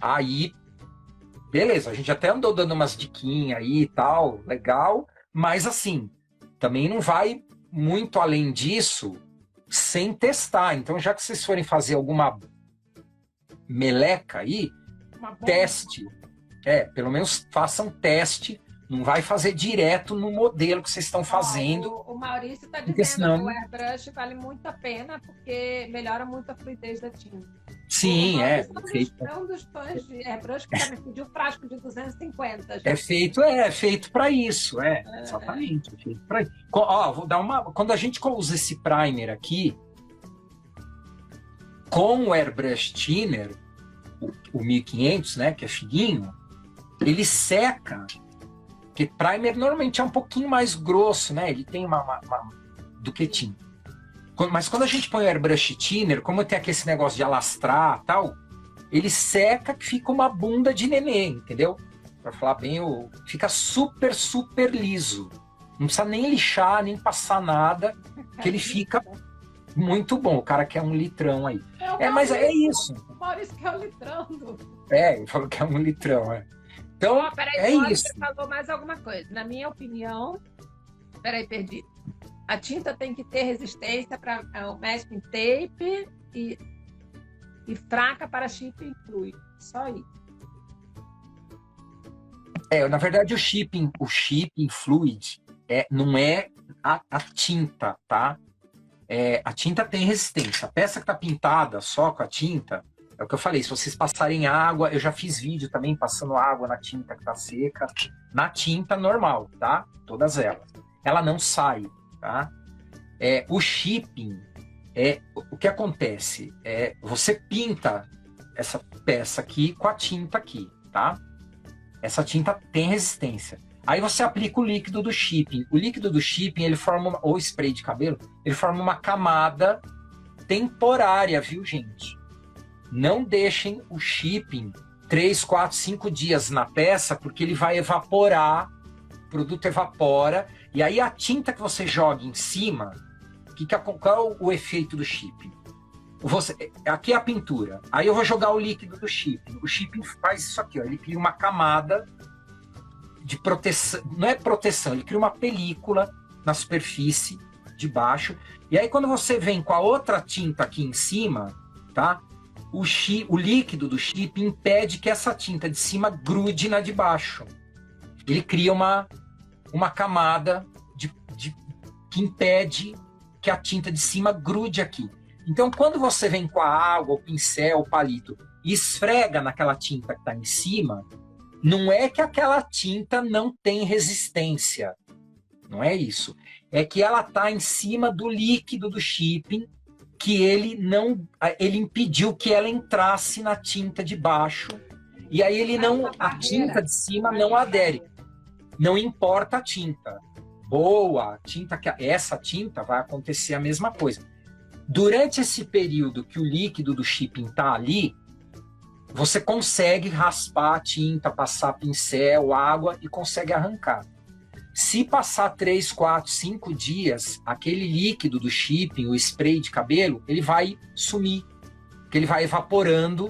aí, beleza, a gente até andou dando umas diquinhas aí e tal, legal, mas assim, também não vai muito além disso sem testar. Então, já que vocês forem fazer alguma meleca aí, teste. Pelo menos façam teste. Não vai fazer direto no modelo que vocês estão fazendo. O Maurício está dizendo que o airbrush vale muito a pena porque melhora muito a fluidez da tinta. Sim, é um dos fãs de airbrush que já me pediu frasco de 250. Já. É feito para isso, exatamente. É feito pra isso. Vou dar quando a gente usa esse primer aqui, com o airbrush thinner, o 1500, né, que é fininho, ele seca. Porque primer normalmente é um pouquinho mais grosso, né? Ele tem do que tinta. Mas quando a gente põe o airbrush thinner, como tem aqui esse negócio de alastrar e tal, ele seca que fica uma bunda de nenê, entendeu? Para falar bem, fica super, super liso. Não precisa nem lixar, nem passar nada, que ele fica muito bom. O cara quer um litrão aí. Mas é isso. O Maurício quer um litrão. Ele falou que é um litrão, Então, peraí, isso. Você falou mais alguma coisa. Na minha opinião... Peraí, perdi. A tinta tem que ter resistência para o masking tape e fraca para shipping fluid. Só isso. Na verdade, o shipping fluid não é a tinta, tá? A tinta tem resistência. A peça que está pintada só com a tinta, é o que eu falei, se vocês passarem água, eu já fiz vídeo também passando água na tinta que está seca, na tinta normal, tá? Todas elas. Ela não sai, tá? O shipping, o que acontece? Você pinta essa peça aqui com a tinta aqui, tá? Essa tinta tem resistência. Aí você aplica o líquido do shipping. O líquido do shipping, ele forma, ou spray de cabelo, ele forma uma camada temporária, viu, gente? Não deixem o shipping 3, 4, 5 dias na peça, porque ele vai evaporar, o produto evapora, e aí a tinta que você joga em cima, qual é o efeito do shipping? Aqui é a pintura. Aí eu vou jogar o líquido do shipping. O shipping faz isso aqui, ele cria uma camada de proteção. Não é proteção, ele cria uma película na superfície de baixo. E aí quando você vem com a outra tinta aqui em cima, tá? O líquido do shipping impede que essa tinta de cima grude na de baixo. Ele cria uma camada que impede que a tinta de cima grude aqui. Então, quando você vem com a água, o pincel, o palito, e esfrega naquela tinta que está em cima, não é que aquela tinta não tem resistência. Não é isso. É que ela está em cima do líquido do shipping, que ele impediu que ela entrasse na tinta de baixo. E aí a tinta de cima não adere. Não importa a tinta. Essa tinta vai acontecer a mesma coisa. Durante esse período que o líquido do shipping está ali, você consegue raspar a tinta, passar pincel, água e consegue arrancar. Se passar 3, 4, 5 dias, aquele líquido do shipping, o spray de cabelo, ele vai sumir, porque ele vai evaporando,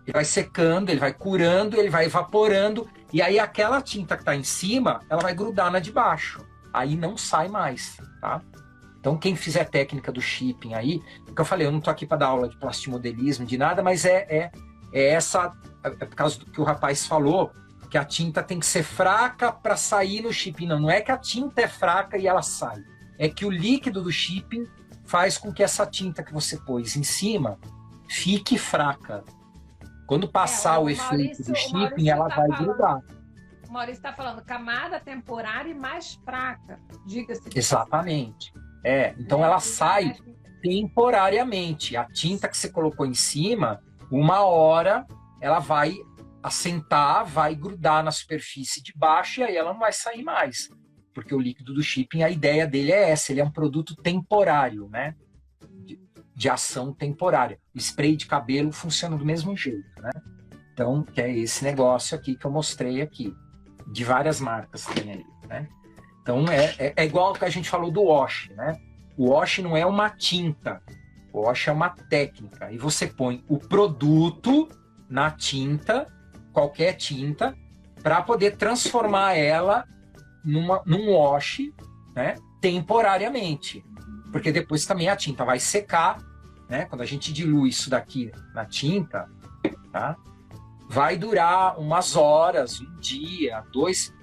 ele vai secando, ele vai curando, ele vai evaporando, e aí aquela tinta que está em cima, ela vai grudar na de baixo. Aí não sai mais, tá? Então, quem fizer técnica do shipping aí, porque eu falei, eu não estou aqui para dar aula de plastimodelismo, de nada, mas é por causa do que o rapaz falou, que a tinta tem que ser fraca para sair no shipping. Não é que a tinta é fraca e ela sai. É que o líquido do shipping faz com que essa tinta que você pôs em cima fique fraca. Quando passar o efeito do shipping, ela vai grudar. O Maurício está falando camada temporária e mais fraca, diga-se. Exatamente. Então ela sai temporariamente. A tinta que você colocou em cima, uma hora ela vai assentar, vai grudar na superfície de baixo e aí ela não vai sair mais. Porque o líquido do shipping, a ideia dele é essa, ele é um produto temporário, né? De ação temporária. O spray de cabelo funciona do mesmo jeito, né? Então, que é esse negócio aqui que eu mostrei aqui. De várias marcas tem aí, né? Então, é igual ao que a gente falou do wash, né? O wash não é uma tinta, o wash é uma técnica. E você põe o produto na tinta, qualquer tinta, para poder transformar ela num wash, né? Temporariamente. Porque depois também a tinta vai secar, né? Quando a gente dilui isso daqui na tinta, tá? Vai durar umas horas, um dia, 2.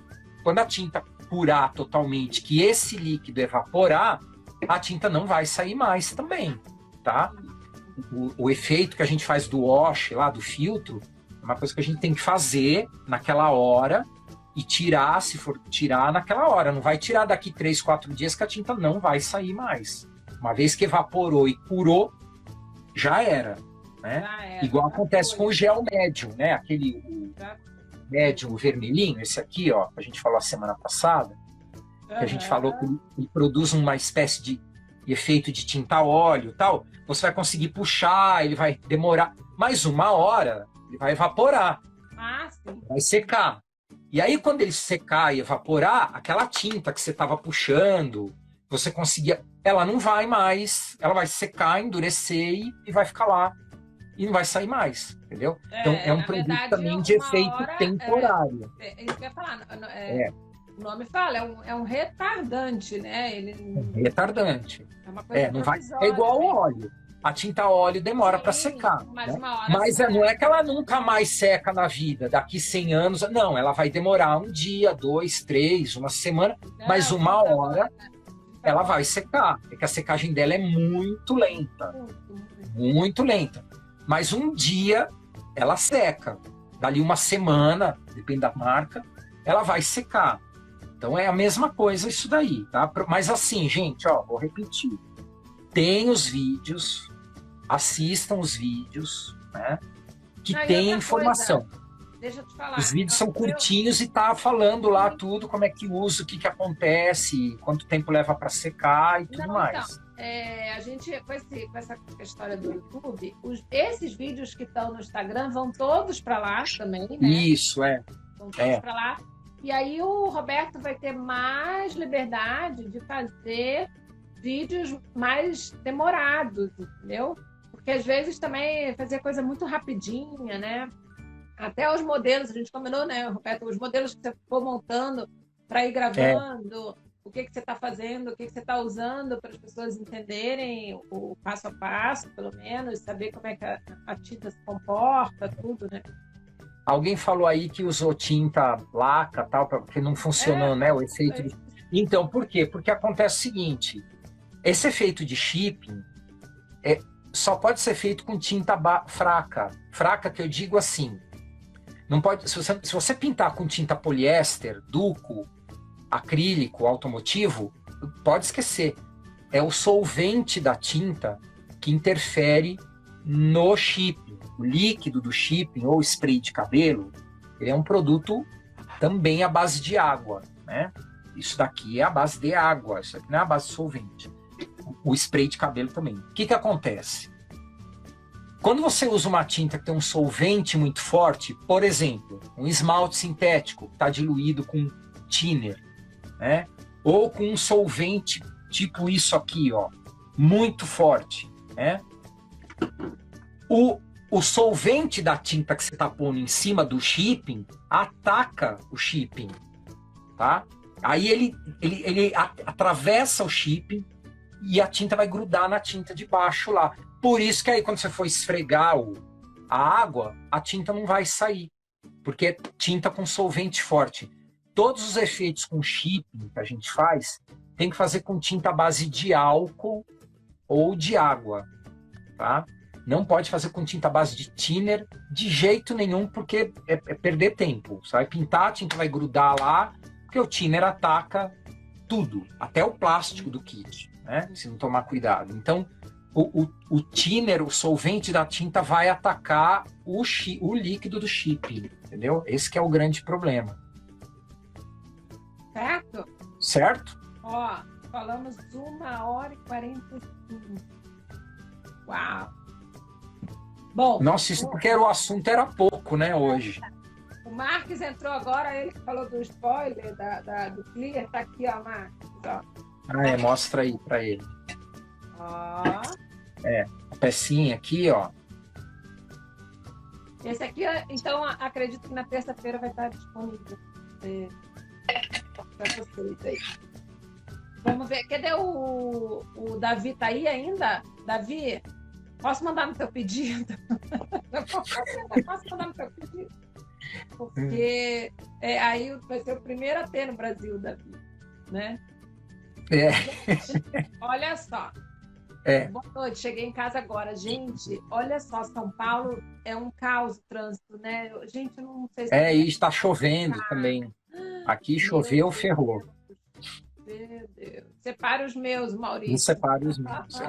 Quando a tinta curar totalmente, que esse líquido evaporar, a tinta não vai sair mais também, tá? O efeito que a gente faz do wash, lá do filtro, é uma coisa que a gente tem que fazer naquela hora e tirar, se for tirar naquela hora. Não vai tirar daqui 3, 4 dias que a tinta não vai sair mais. Uma vez que evaporou e curou, já era. Né? Igual acontece com o gel médium, né? Aquele médium vermelhinho, esse aqui, ó, que a gente falou a semana passada, que a gente falou que ele produz uma espécie de e efeito de tinta óleo e tal, você vai conseguir puxar, ele vai demorar. Mais 1 hora, ele vai evaporar. Ah, sim. Vai secar. E aí, quando ele secar e evaporar, aquela tinta que você estava puxando, você conseguia... Ela não vai mais, ela vai secar, endurecer e vai ficar lá. E não vai sair mais, entendeu? Então, é um produto verdade, também de efeito temporário. Isso que eu ia falar. O nome fala, é um retardante, né? Retardante. É uma coisa não vai, é igual ao óleo. A tinta óleo demora para secar. Mas, né? uma hora Mas não é que ela nunca mais seca na vida, daqui 100 anos. Não, ela vai demorar 1 dia, 2, 3, 1 semana, mas 1 hora ela vai secar. É que a secagem dela é muito lenta. Muito lenta. Mas 1 dia ela seca. Dali 1 semana, depende da marca, ela vai secar. Então é a mesma coisa isso daí, tá? Mas assim, gente, ó, vou repetir. Tem os vídeos, assistam os vídeos, né? Que tem informação. Coisa, deixa eu te falar. Os vídeos são curtinhos e tá falando lá tudo, como é que usa, o que que acontece, quanto tempo leva para secar e tudo mais. Então, a gente, com essa história do YouTube, esses vídeos que estão no Instagram vão todos para lá também, né? Isso, Vão todos para lá. E aí o Roberto vai ter mais liberdade de fazer vídeos mais demorados, entendeu? Porque às vezes também fazer coisa muito rapidinha, né? Até os modelos, a gente combinou, né, Roberto? Os modelos que você for montando para ir gravando, o que você está fazendo, o que você está usando para as pessoas entenderem o passo a passo, pelo menos, saber como é que a tinta se comporta, tudo, né? Alguém falou aí que usou tinta laca, tal, porque não funcionou, né? O efeito. Então, por quê? Porque acontece o seguinte: esse efeito de shipping só pode ser feito com tinta fraca. Fraca, que eu digo assim. Não pode. Se você pintar com tinta poliéster, duco, acrílico, automotivo, pode esquecer. É o solvente da tinta que interfere no shipping. O líquido do shipping ou spray de cabelo, ele é um produto também à base de água, né? Isso daqui é a base de água, isso aqui não é a base de solvente. O spray de cabelo também. O que que acontece? Quando você usa uma tinta que tem um solvente muito forte, por exemplo, um esmalte sintético que está diluído com thinner, né? Ou com um solvente tipo isso aqui, ó, muito forte, né? O solvente da tinta que você está pondo em cima do shipping ataca o shipping, tá? Aí ele atravessa o shipping e a tinta vai grudar na tinta de baixo lá. Por isso que aí quando você for esfregar a água, a tinta não vai sair, porque é tinta com solvente forte. Todos os efeitos com shipping que a gente faz, tem que fazer com tinta à base de álcool ou de água, tá? Não pode fazer com tinta à base de thinner de jeito nenhum, porque é perder tempo. Você vai pintar, a tinta vai grudar lá, porque o thinner ataca tudo, até o plástico do kit, né? Se não tomar cuidado. Então, o thinner, o solvente da tinta, vai atacar o líquido do shipping, entendeu? Esse que é o grande problema. Certo? Certo? Ó, falamos 1h45. Uau! Bom, nossa, isso porque o assunto era pouco, né, hoje. O Marques entrou agora, ele que falou do spoiler do Clear, tá aqui, ó, Marques, ó. Mostra aí pra ele. Ó. A pecinha aqui, ó. Esse aqui, então, acredito que na terça-feira vai estar disponível para vocês aí. Vamos ver, cadê o Davi? Tá aí ainda? Davi? Posso mandar no teu pedido? Posso mandar no teu pedido? Porque aí vai ser o primeiro a ter no Brasil, Davi, né? Olha só. Boa noite, cheguei em casa agora. Gente, olha só, São Paulo é um caos o trânsito, né? Gente, eu não sei se... e está chovendo também. Aqui choveu, ferrou. Meu Deus. Separa os meus, Maurício. Não separa os meus.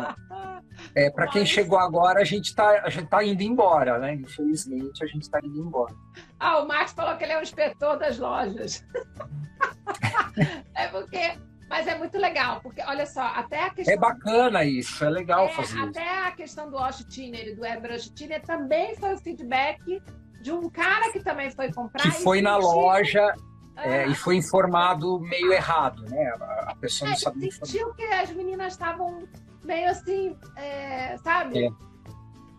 Para quem chegou agora, a gente tá indo embora, né? Infelizmente, a gente está indo embora. O Marcos falou que ele é o inspetor das lojas. Porque... Mas é muito legal, porque, olha só, até a questão... É bacana isso, é legal fazer isso. Até a questão do Wash Thinner e do Airbrush Thinner também foi o feedback de um cara que também foi comprar. Que foi na loja e foi informado meio errado, né? A pessoa não sabia. Sentiu que as meninas estavam meio assim, sabe? É.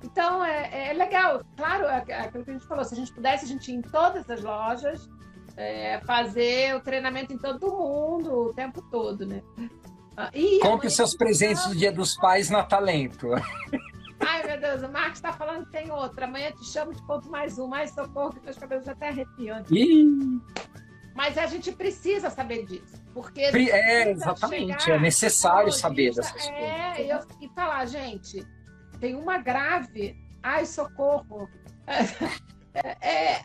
Então, é legal. Claro, aquilo que a gente falou, se a gente pudesse, a gente ia em todas as lojas, fazer o treinamento em todo mundo, o tempo todo, né? Compre seus presentes do Dia dos Pais na Talento. Ai, meu Deus, o Marcos está falando que tem outra. Amanhã te chamo, te conto mais um. Mais socorro, que meus cabelos já até arrepiam. Mas a gente precisa saber disso. Porque exatamente. É necessário saber dessas coisas. E falar, gente, tem uma grave. Ai, socorro.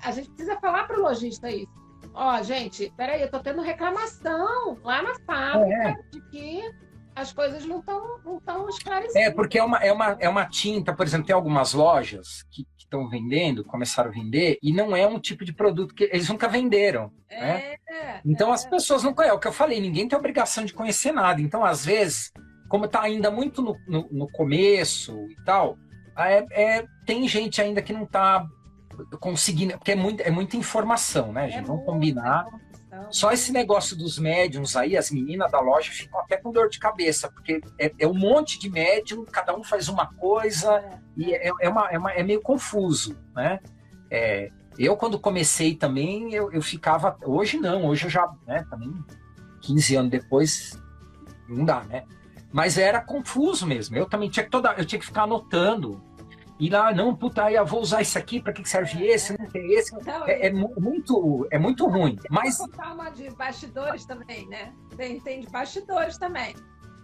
A gente precisa falar para o lojista isso. Ó, gente, peraí, eu tô tendo reclamação lá na fábrica de que as coisas não estão esclarecidas. Porque é uma tinta, por exemplo, tem algumas lojas que estão vendendo, começaram a vender, e não é um tipo de produto que eles nunca venderam. Né? Então as pessoas não conhecem. É o que eu falei, ninguém tem obrigação de conhecer nada. Então, às vezes, como está ainda muito no começo e tal, tem gente ainda que não está conseguindo, porque é muita informação, né, gente? Vamos combinar. Só esse negócio dos médiums aí, as meninas da loja ficam até com dor de cabeça, porque é um monte de médium, cada um faz uma coisa, e é meio confuso, né? Eu, quando comecei também, eu ficava... Hoje não, hoje eu já, né, também 15 anos depois, não dá, né? Mas era confuso mesmo. Eu também tinha que ficar anotando. E lá, não, puta, aí eu vou usar isso aqui, para que serve esse, não tem esse. É muito ruim. Mas vou contar uma de bastidores também, né? Tem de bastidores também.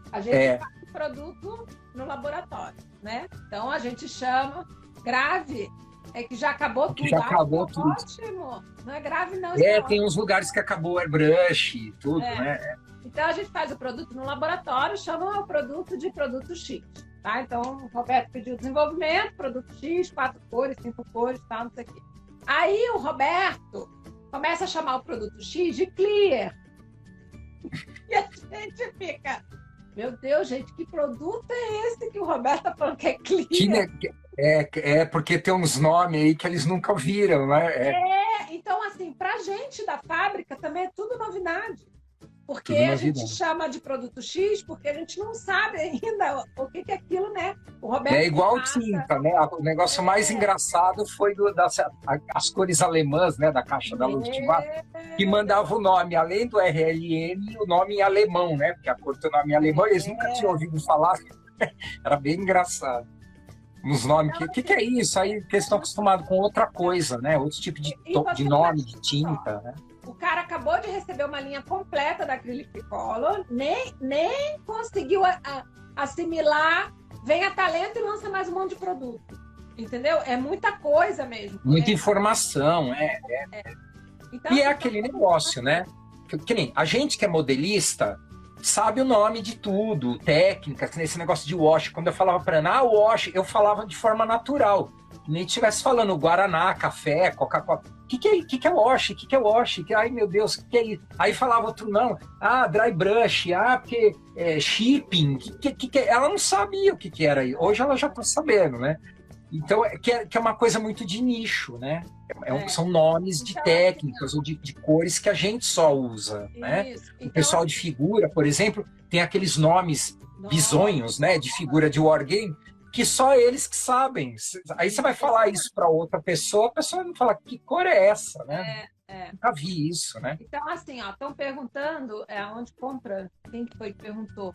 A gente faz o produto no laboratório, né? Então a gente chama grave, que já acabou tudo. Já acabou tudo. Ótimo! Não é grave, não. Tem uns lugares que acabou o airbrush e tudo, né? Então a gente faz o produto no laboratório, chama o produto de produto X. Tá? Então, o Roberto pediu desenvolvimento, produto X, 4 cores, 5 cores, tal, não sei o quê. Aí o Roberto começa a chamar o produto X de clear. E a gente fica, meu Deus, gente, que produto é esse que o Roberto tá falando que é clear? Porque tem uns nomes aí que eles nunca viram, né? Então, assim, pra gente da fábrica também é tudo novidade. Porque a gente chama de produto X, porque a gente não sabe ainda o que é aquilo, né? O Roberto é igual tinta, né? O negócio mais engraçado foi as cores alemãs, né? Da caixa da Luftwaffe, que mandava o nome, além do RLN, o nome em alemão, né? Porque a cor do nome em alemão, eles nunca tinham ouvido falar. Era bem engraçado. Uns nomes, o que é isso? Aí eles estão acostumados com outra coisa, né? Outro tipo de nome, de tinta, né? O cara acabou de receber uma linha completa da Acrylic Color, nem conseguiu assimilar, vem a Talento e lança mais um monte de produto. Entendeu? É muita coisa mesmo. Muita informação, Então, e aquele negócio, né? Que nem a gente que é modelista sabe o nome de tudo, técnicas, nesse negócio de wash. Quando eu falava para Ana, wash, eu falava de forma natural. Nem estivesse falando Guaraná, café, Coca-Cola. O que é wash? O que é wash? Ai, meu Deus, o que é isso? Aí falava outro não. Dry brush. Porque shipping. Ela não sabia o que era. Hoje ela já está sabendo, né? Então, que é uma coisa muito de nicho, né? São nomes de técnicas ou de cores que a gente só usa, né? Então, o pessoal de figura, por exemplo, tem aqueles nomes bizonhos, né? De figura de wargame, que só eles que sabem. Aí você vai falar isso para outra pessoa, a pessoa vai falar, que cor é essa, né? Nunca vi isso, né? Então, assim, estão perguntando onde compra. Quem que foi que perguntou?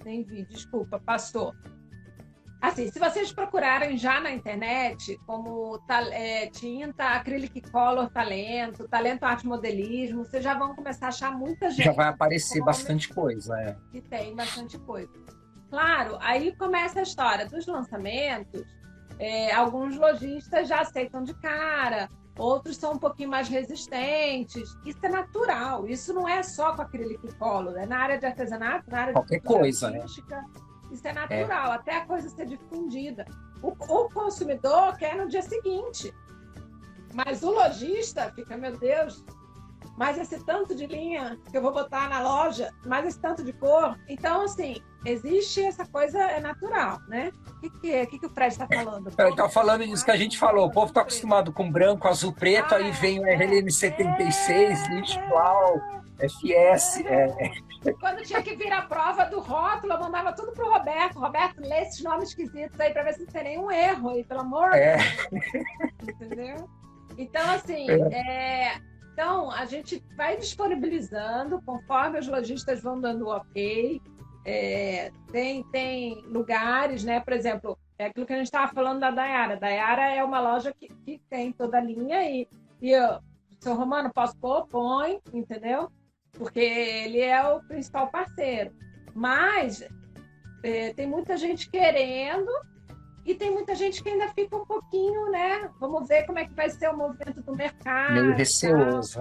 Nem vi, desculpa, passou. Assim, se vocês procurarem já na internet, como tinta Acrylic Color Talento, Talento Arte Modelismo, vocês já vão começar a achar muita gente. Já vai aparecer bastante coisa, Que tem bastante coisa. Claro, aí começa a história dos lançamentos. Alguns lojistas já aceitam de cara, outros são um pouquinho mais resistentes. Isso é natural, isso não é só com Acrylic Color, é na área de artesanato, na área qualquer coisa, né? Isso é natural, até a coisa ser difundida. O consumidor quer no dia seguinte, mas o lojista fica, meu Deus, mais esse tanto de linha que eu vou botar na loja, mais esse tanto de cor. Então, assim, existe essa coisa, é natural, né? O que o Fred está falando? Ele está falando disso que a gente falou. O povo está acostumado com branco, azul, preto, aí vem o RLM 76, lixo igual, FS. Quando tinha que vir a prova do rótulo, eu mandava tudo pro Roberto. Roberto, lê esses nomes esquisitos aí para ver se não tem nenhum erro aí, pelo amor de Deus. Entendeu? Então, assim, então a gente vai disponibilizando conforme os lojistas vão dando ok. Tem lugares, né? Por exemplo, é aquilo que a gente estava falando da Dayara. Dayara é uma loja que tem toda a linha e eu, seu Romano, posso pôr? Põe, entendeu? Porque ele é o principal parceiro. Mas tem muita gente querendo e tem muita gente que ainda fica um pouquinho, né? Vamos ver como é que vai ser o movimento do mercado. Meio receoso,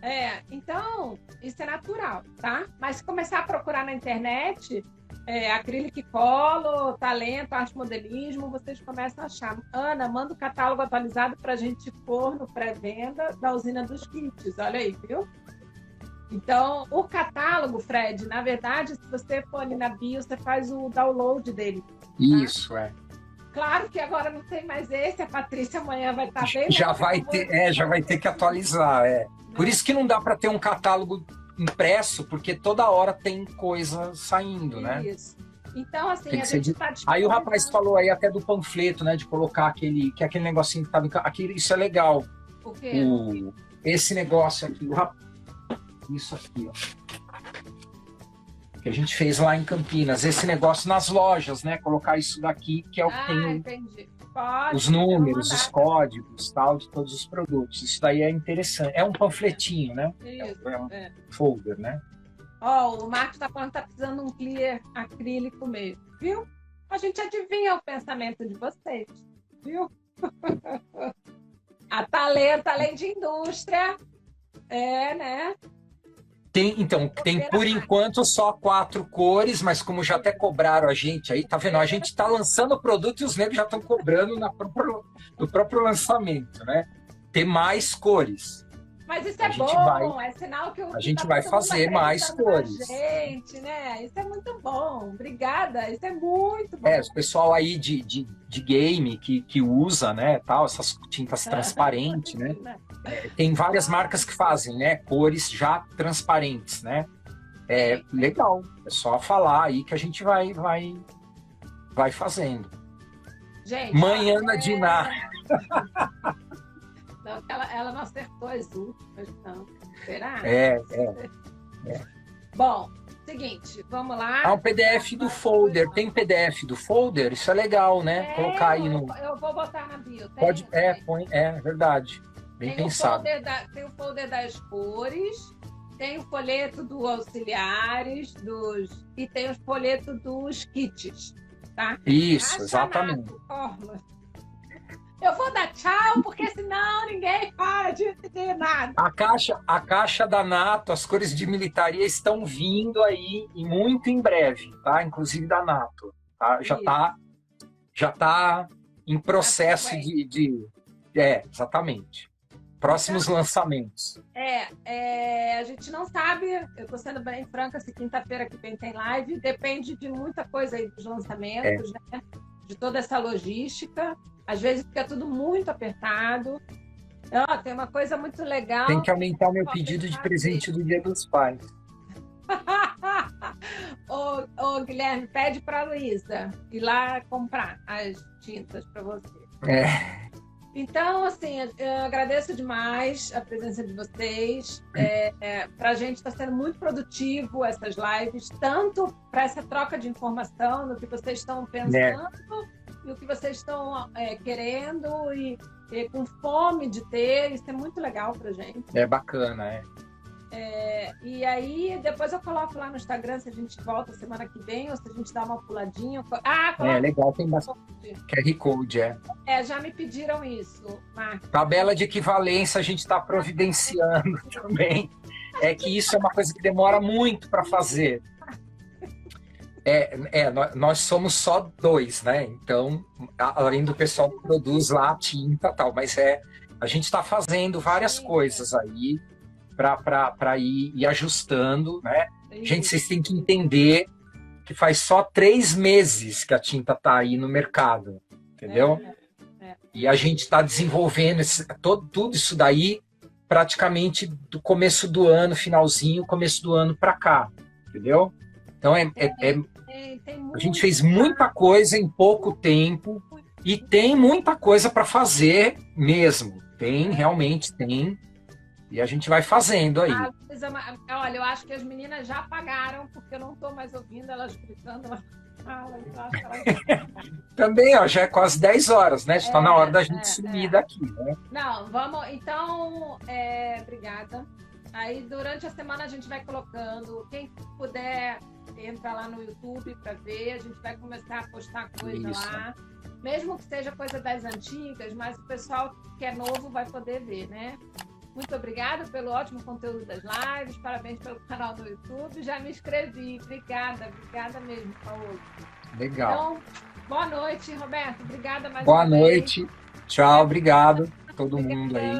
né? Então, isso é natural, tá? Mas se começar a procurar na internet, acrílico colo, talento, arte modelismo, vocês começam a achar. Ana, manda o catálogo atualizado para a gente pôr no pré-venda da usina dos kits. Olha aí, viu? Então, o catálogo, Fred, na verdade, se você for ali na bio, você faz o download dele. Tá? Isso, Claro que agora não tem mais esse, a Patrícia amanhã vai estar bem. Já vai ter que atualizar, Por isso que não dá para ter um catálogo impresso, porque toda hora tem coisa saindo, né? Isso. Então, assim, a gente está disponível. Aí o rapaz falou aí até do panfleto, né? De colocar aquele negocinho que tava... Isso é legal. O quê? Esse negócio aqui, isso aqui, ó. Que a gente fez lá em Campinas. Esse negócio nas lojas, né? Colocar isso daqui, que é o que tem entendi. Pode, os números, os códigos, tal, de todos os produtos. Isso daí é interessante. É um panfletinho, né? Isso, é um folder, né? O Marcos está falando que está precisando de um clear acrílico mesmo, viu? A gente adivinha o pensamento de vocês, viu? A talento, além de indústria, né? Tem por enquanto só 4 cores, mas como já até cobraram a gente aí, tá vendo? A gente está lançando o produto e os negros já estão cobrando no próprio lançamento, né? Ter mais cores. Mas isso é bom, é sinal que a gente vai fazer mais cores. Gente, né? Isso é muito bom. Obrigada, isso é muito bom. O pessoal aí de game que usa, né, tal, essas tintas transparentes, né? Tem várias marcas que fazem, né, cores já transparentes, né? Legal. É só falar aí que a gente vai fazendo. Gente, Manhana Diná. Não, ela não acertou as últimas, não. Será? Bom, seguinte, vamos lá. Um PDF do folder. Tem PDF do folder? Isso é legal, né? Colocar aí no... Eu vou botar na bio. Pode, põe, verdade. Bem pensado. Tem o folder das cores, tem o folheto do auxiliares, e tem o folheto dos kits, tá? Isso, exatamente. Eu vou dar tchau, porque senão ninguém para de entender nada. A caixa da NATO, as cores de militaria estão vindo aí e muito em breve, tá? Inclusive da NATO. Tá? Já tá em processo exatamente. Próximos lançamentos. A gente não sabe, eu estou sendo bem franca, se quinta-feira que vem tem live, depende de muita coisa aí dos lançamentos, né? De toda essa logística. Às vezes fica tudo muito apertado. Tem uma coisa muito legal. Tem que aumentar o meu pedido de presente do Dia dos Pais. Ô, Guilherme, pede para a Luísa ir lá comprar as tintas para você. Então, assim, eu agradeço demais a presença de vocês. Para a gente está sendo muito produtivo essas lives, tanto para essa troca de informação no que vocês estão pensando e o que vocês estão querendo e com fome de ter. Isso é muito legal para a gente. É bacana, E aí, depois eu coloco lá no Instagram se a gente volta semana que vem ou se a gente dá uma puladinha. Legal, tem bastante. QR Code, já me pediram isso, Marcos. Tabela de equivalência a gente está providenciando também. Que isso é uma coisa que demora muito para fazer. Nós somos só 2, né? Então, além do pessoal que produz lá a tinta e tal, mas a gente está fazendo várias coisas aí. para ir ajustando, né? Gente, vocês têm que entender que faz só 3 meses que a tinta está aí no mercado, entendeu? E a gente está desenvolvendo tudo isso daí praticamente do começo do ano, finalzinho, começo do ano para cá, entendeu? Então a gente fez muita coisa em pouco tempo e tem muita coisa para fazer mesmo. Realmente tem. E a gente vai fazendo aí. Olha, eu acho que as meninas já apagaram, porque eu não estou mais ouvindo elas gritando. Também, ó, já é quase 10 horas, né? Está na hora da gente sumir daqui, né? Não, vamos. Então, obrigada. Aí, durante a semana, a gente vai colocando. Quem puder, entra lá no YouTube para ver. A gente vai começar a postar coisa lá. Mesmo que seja coisa das antigas, mas o pessoal que é novo vai poder ver, né? Muito obrigada pelo ótimo conteúdo das lives. Parabéns pelo canal no YouTube. Já me inscrevi. Obrigada mesmo, Paulo. Legal. Então, boa noite, Roberto. Obrigada mais uma vez. Boa noite. Tchau, obrigado a todo mundo aí.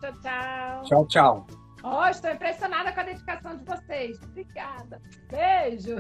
Tchau, tchau. Tchau, tchau. Estou impressionada com a dedicação de vocês. Obrigada. Beijo.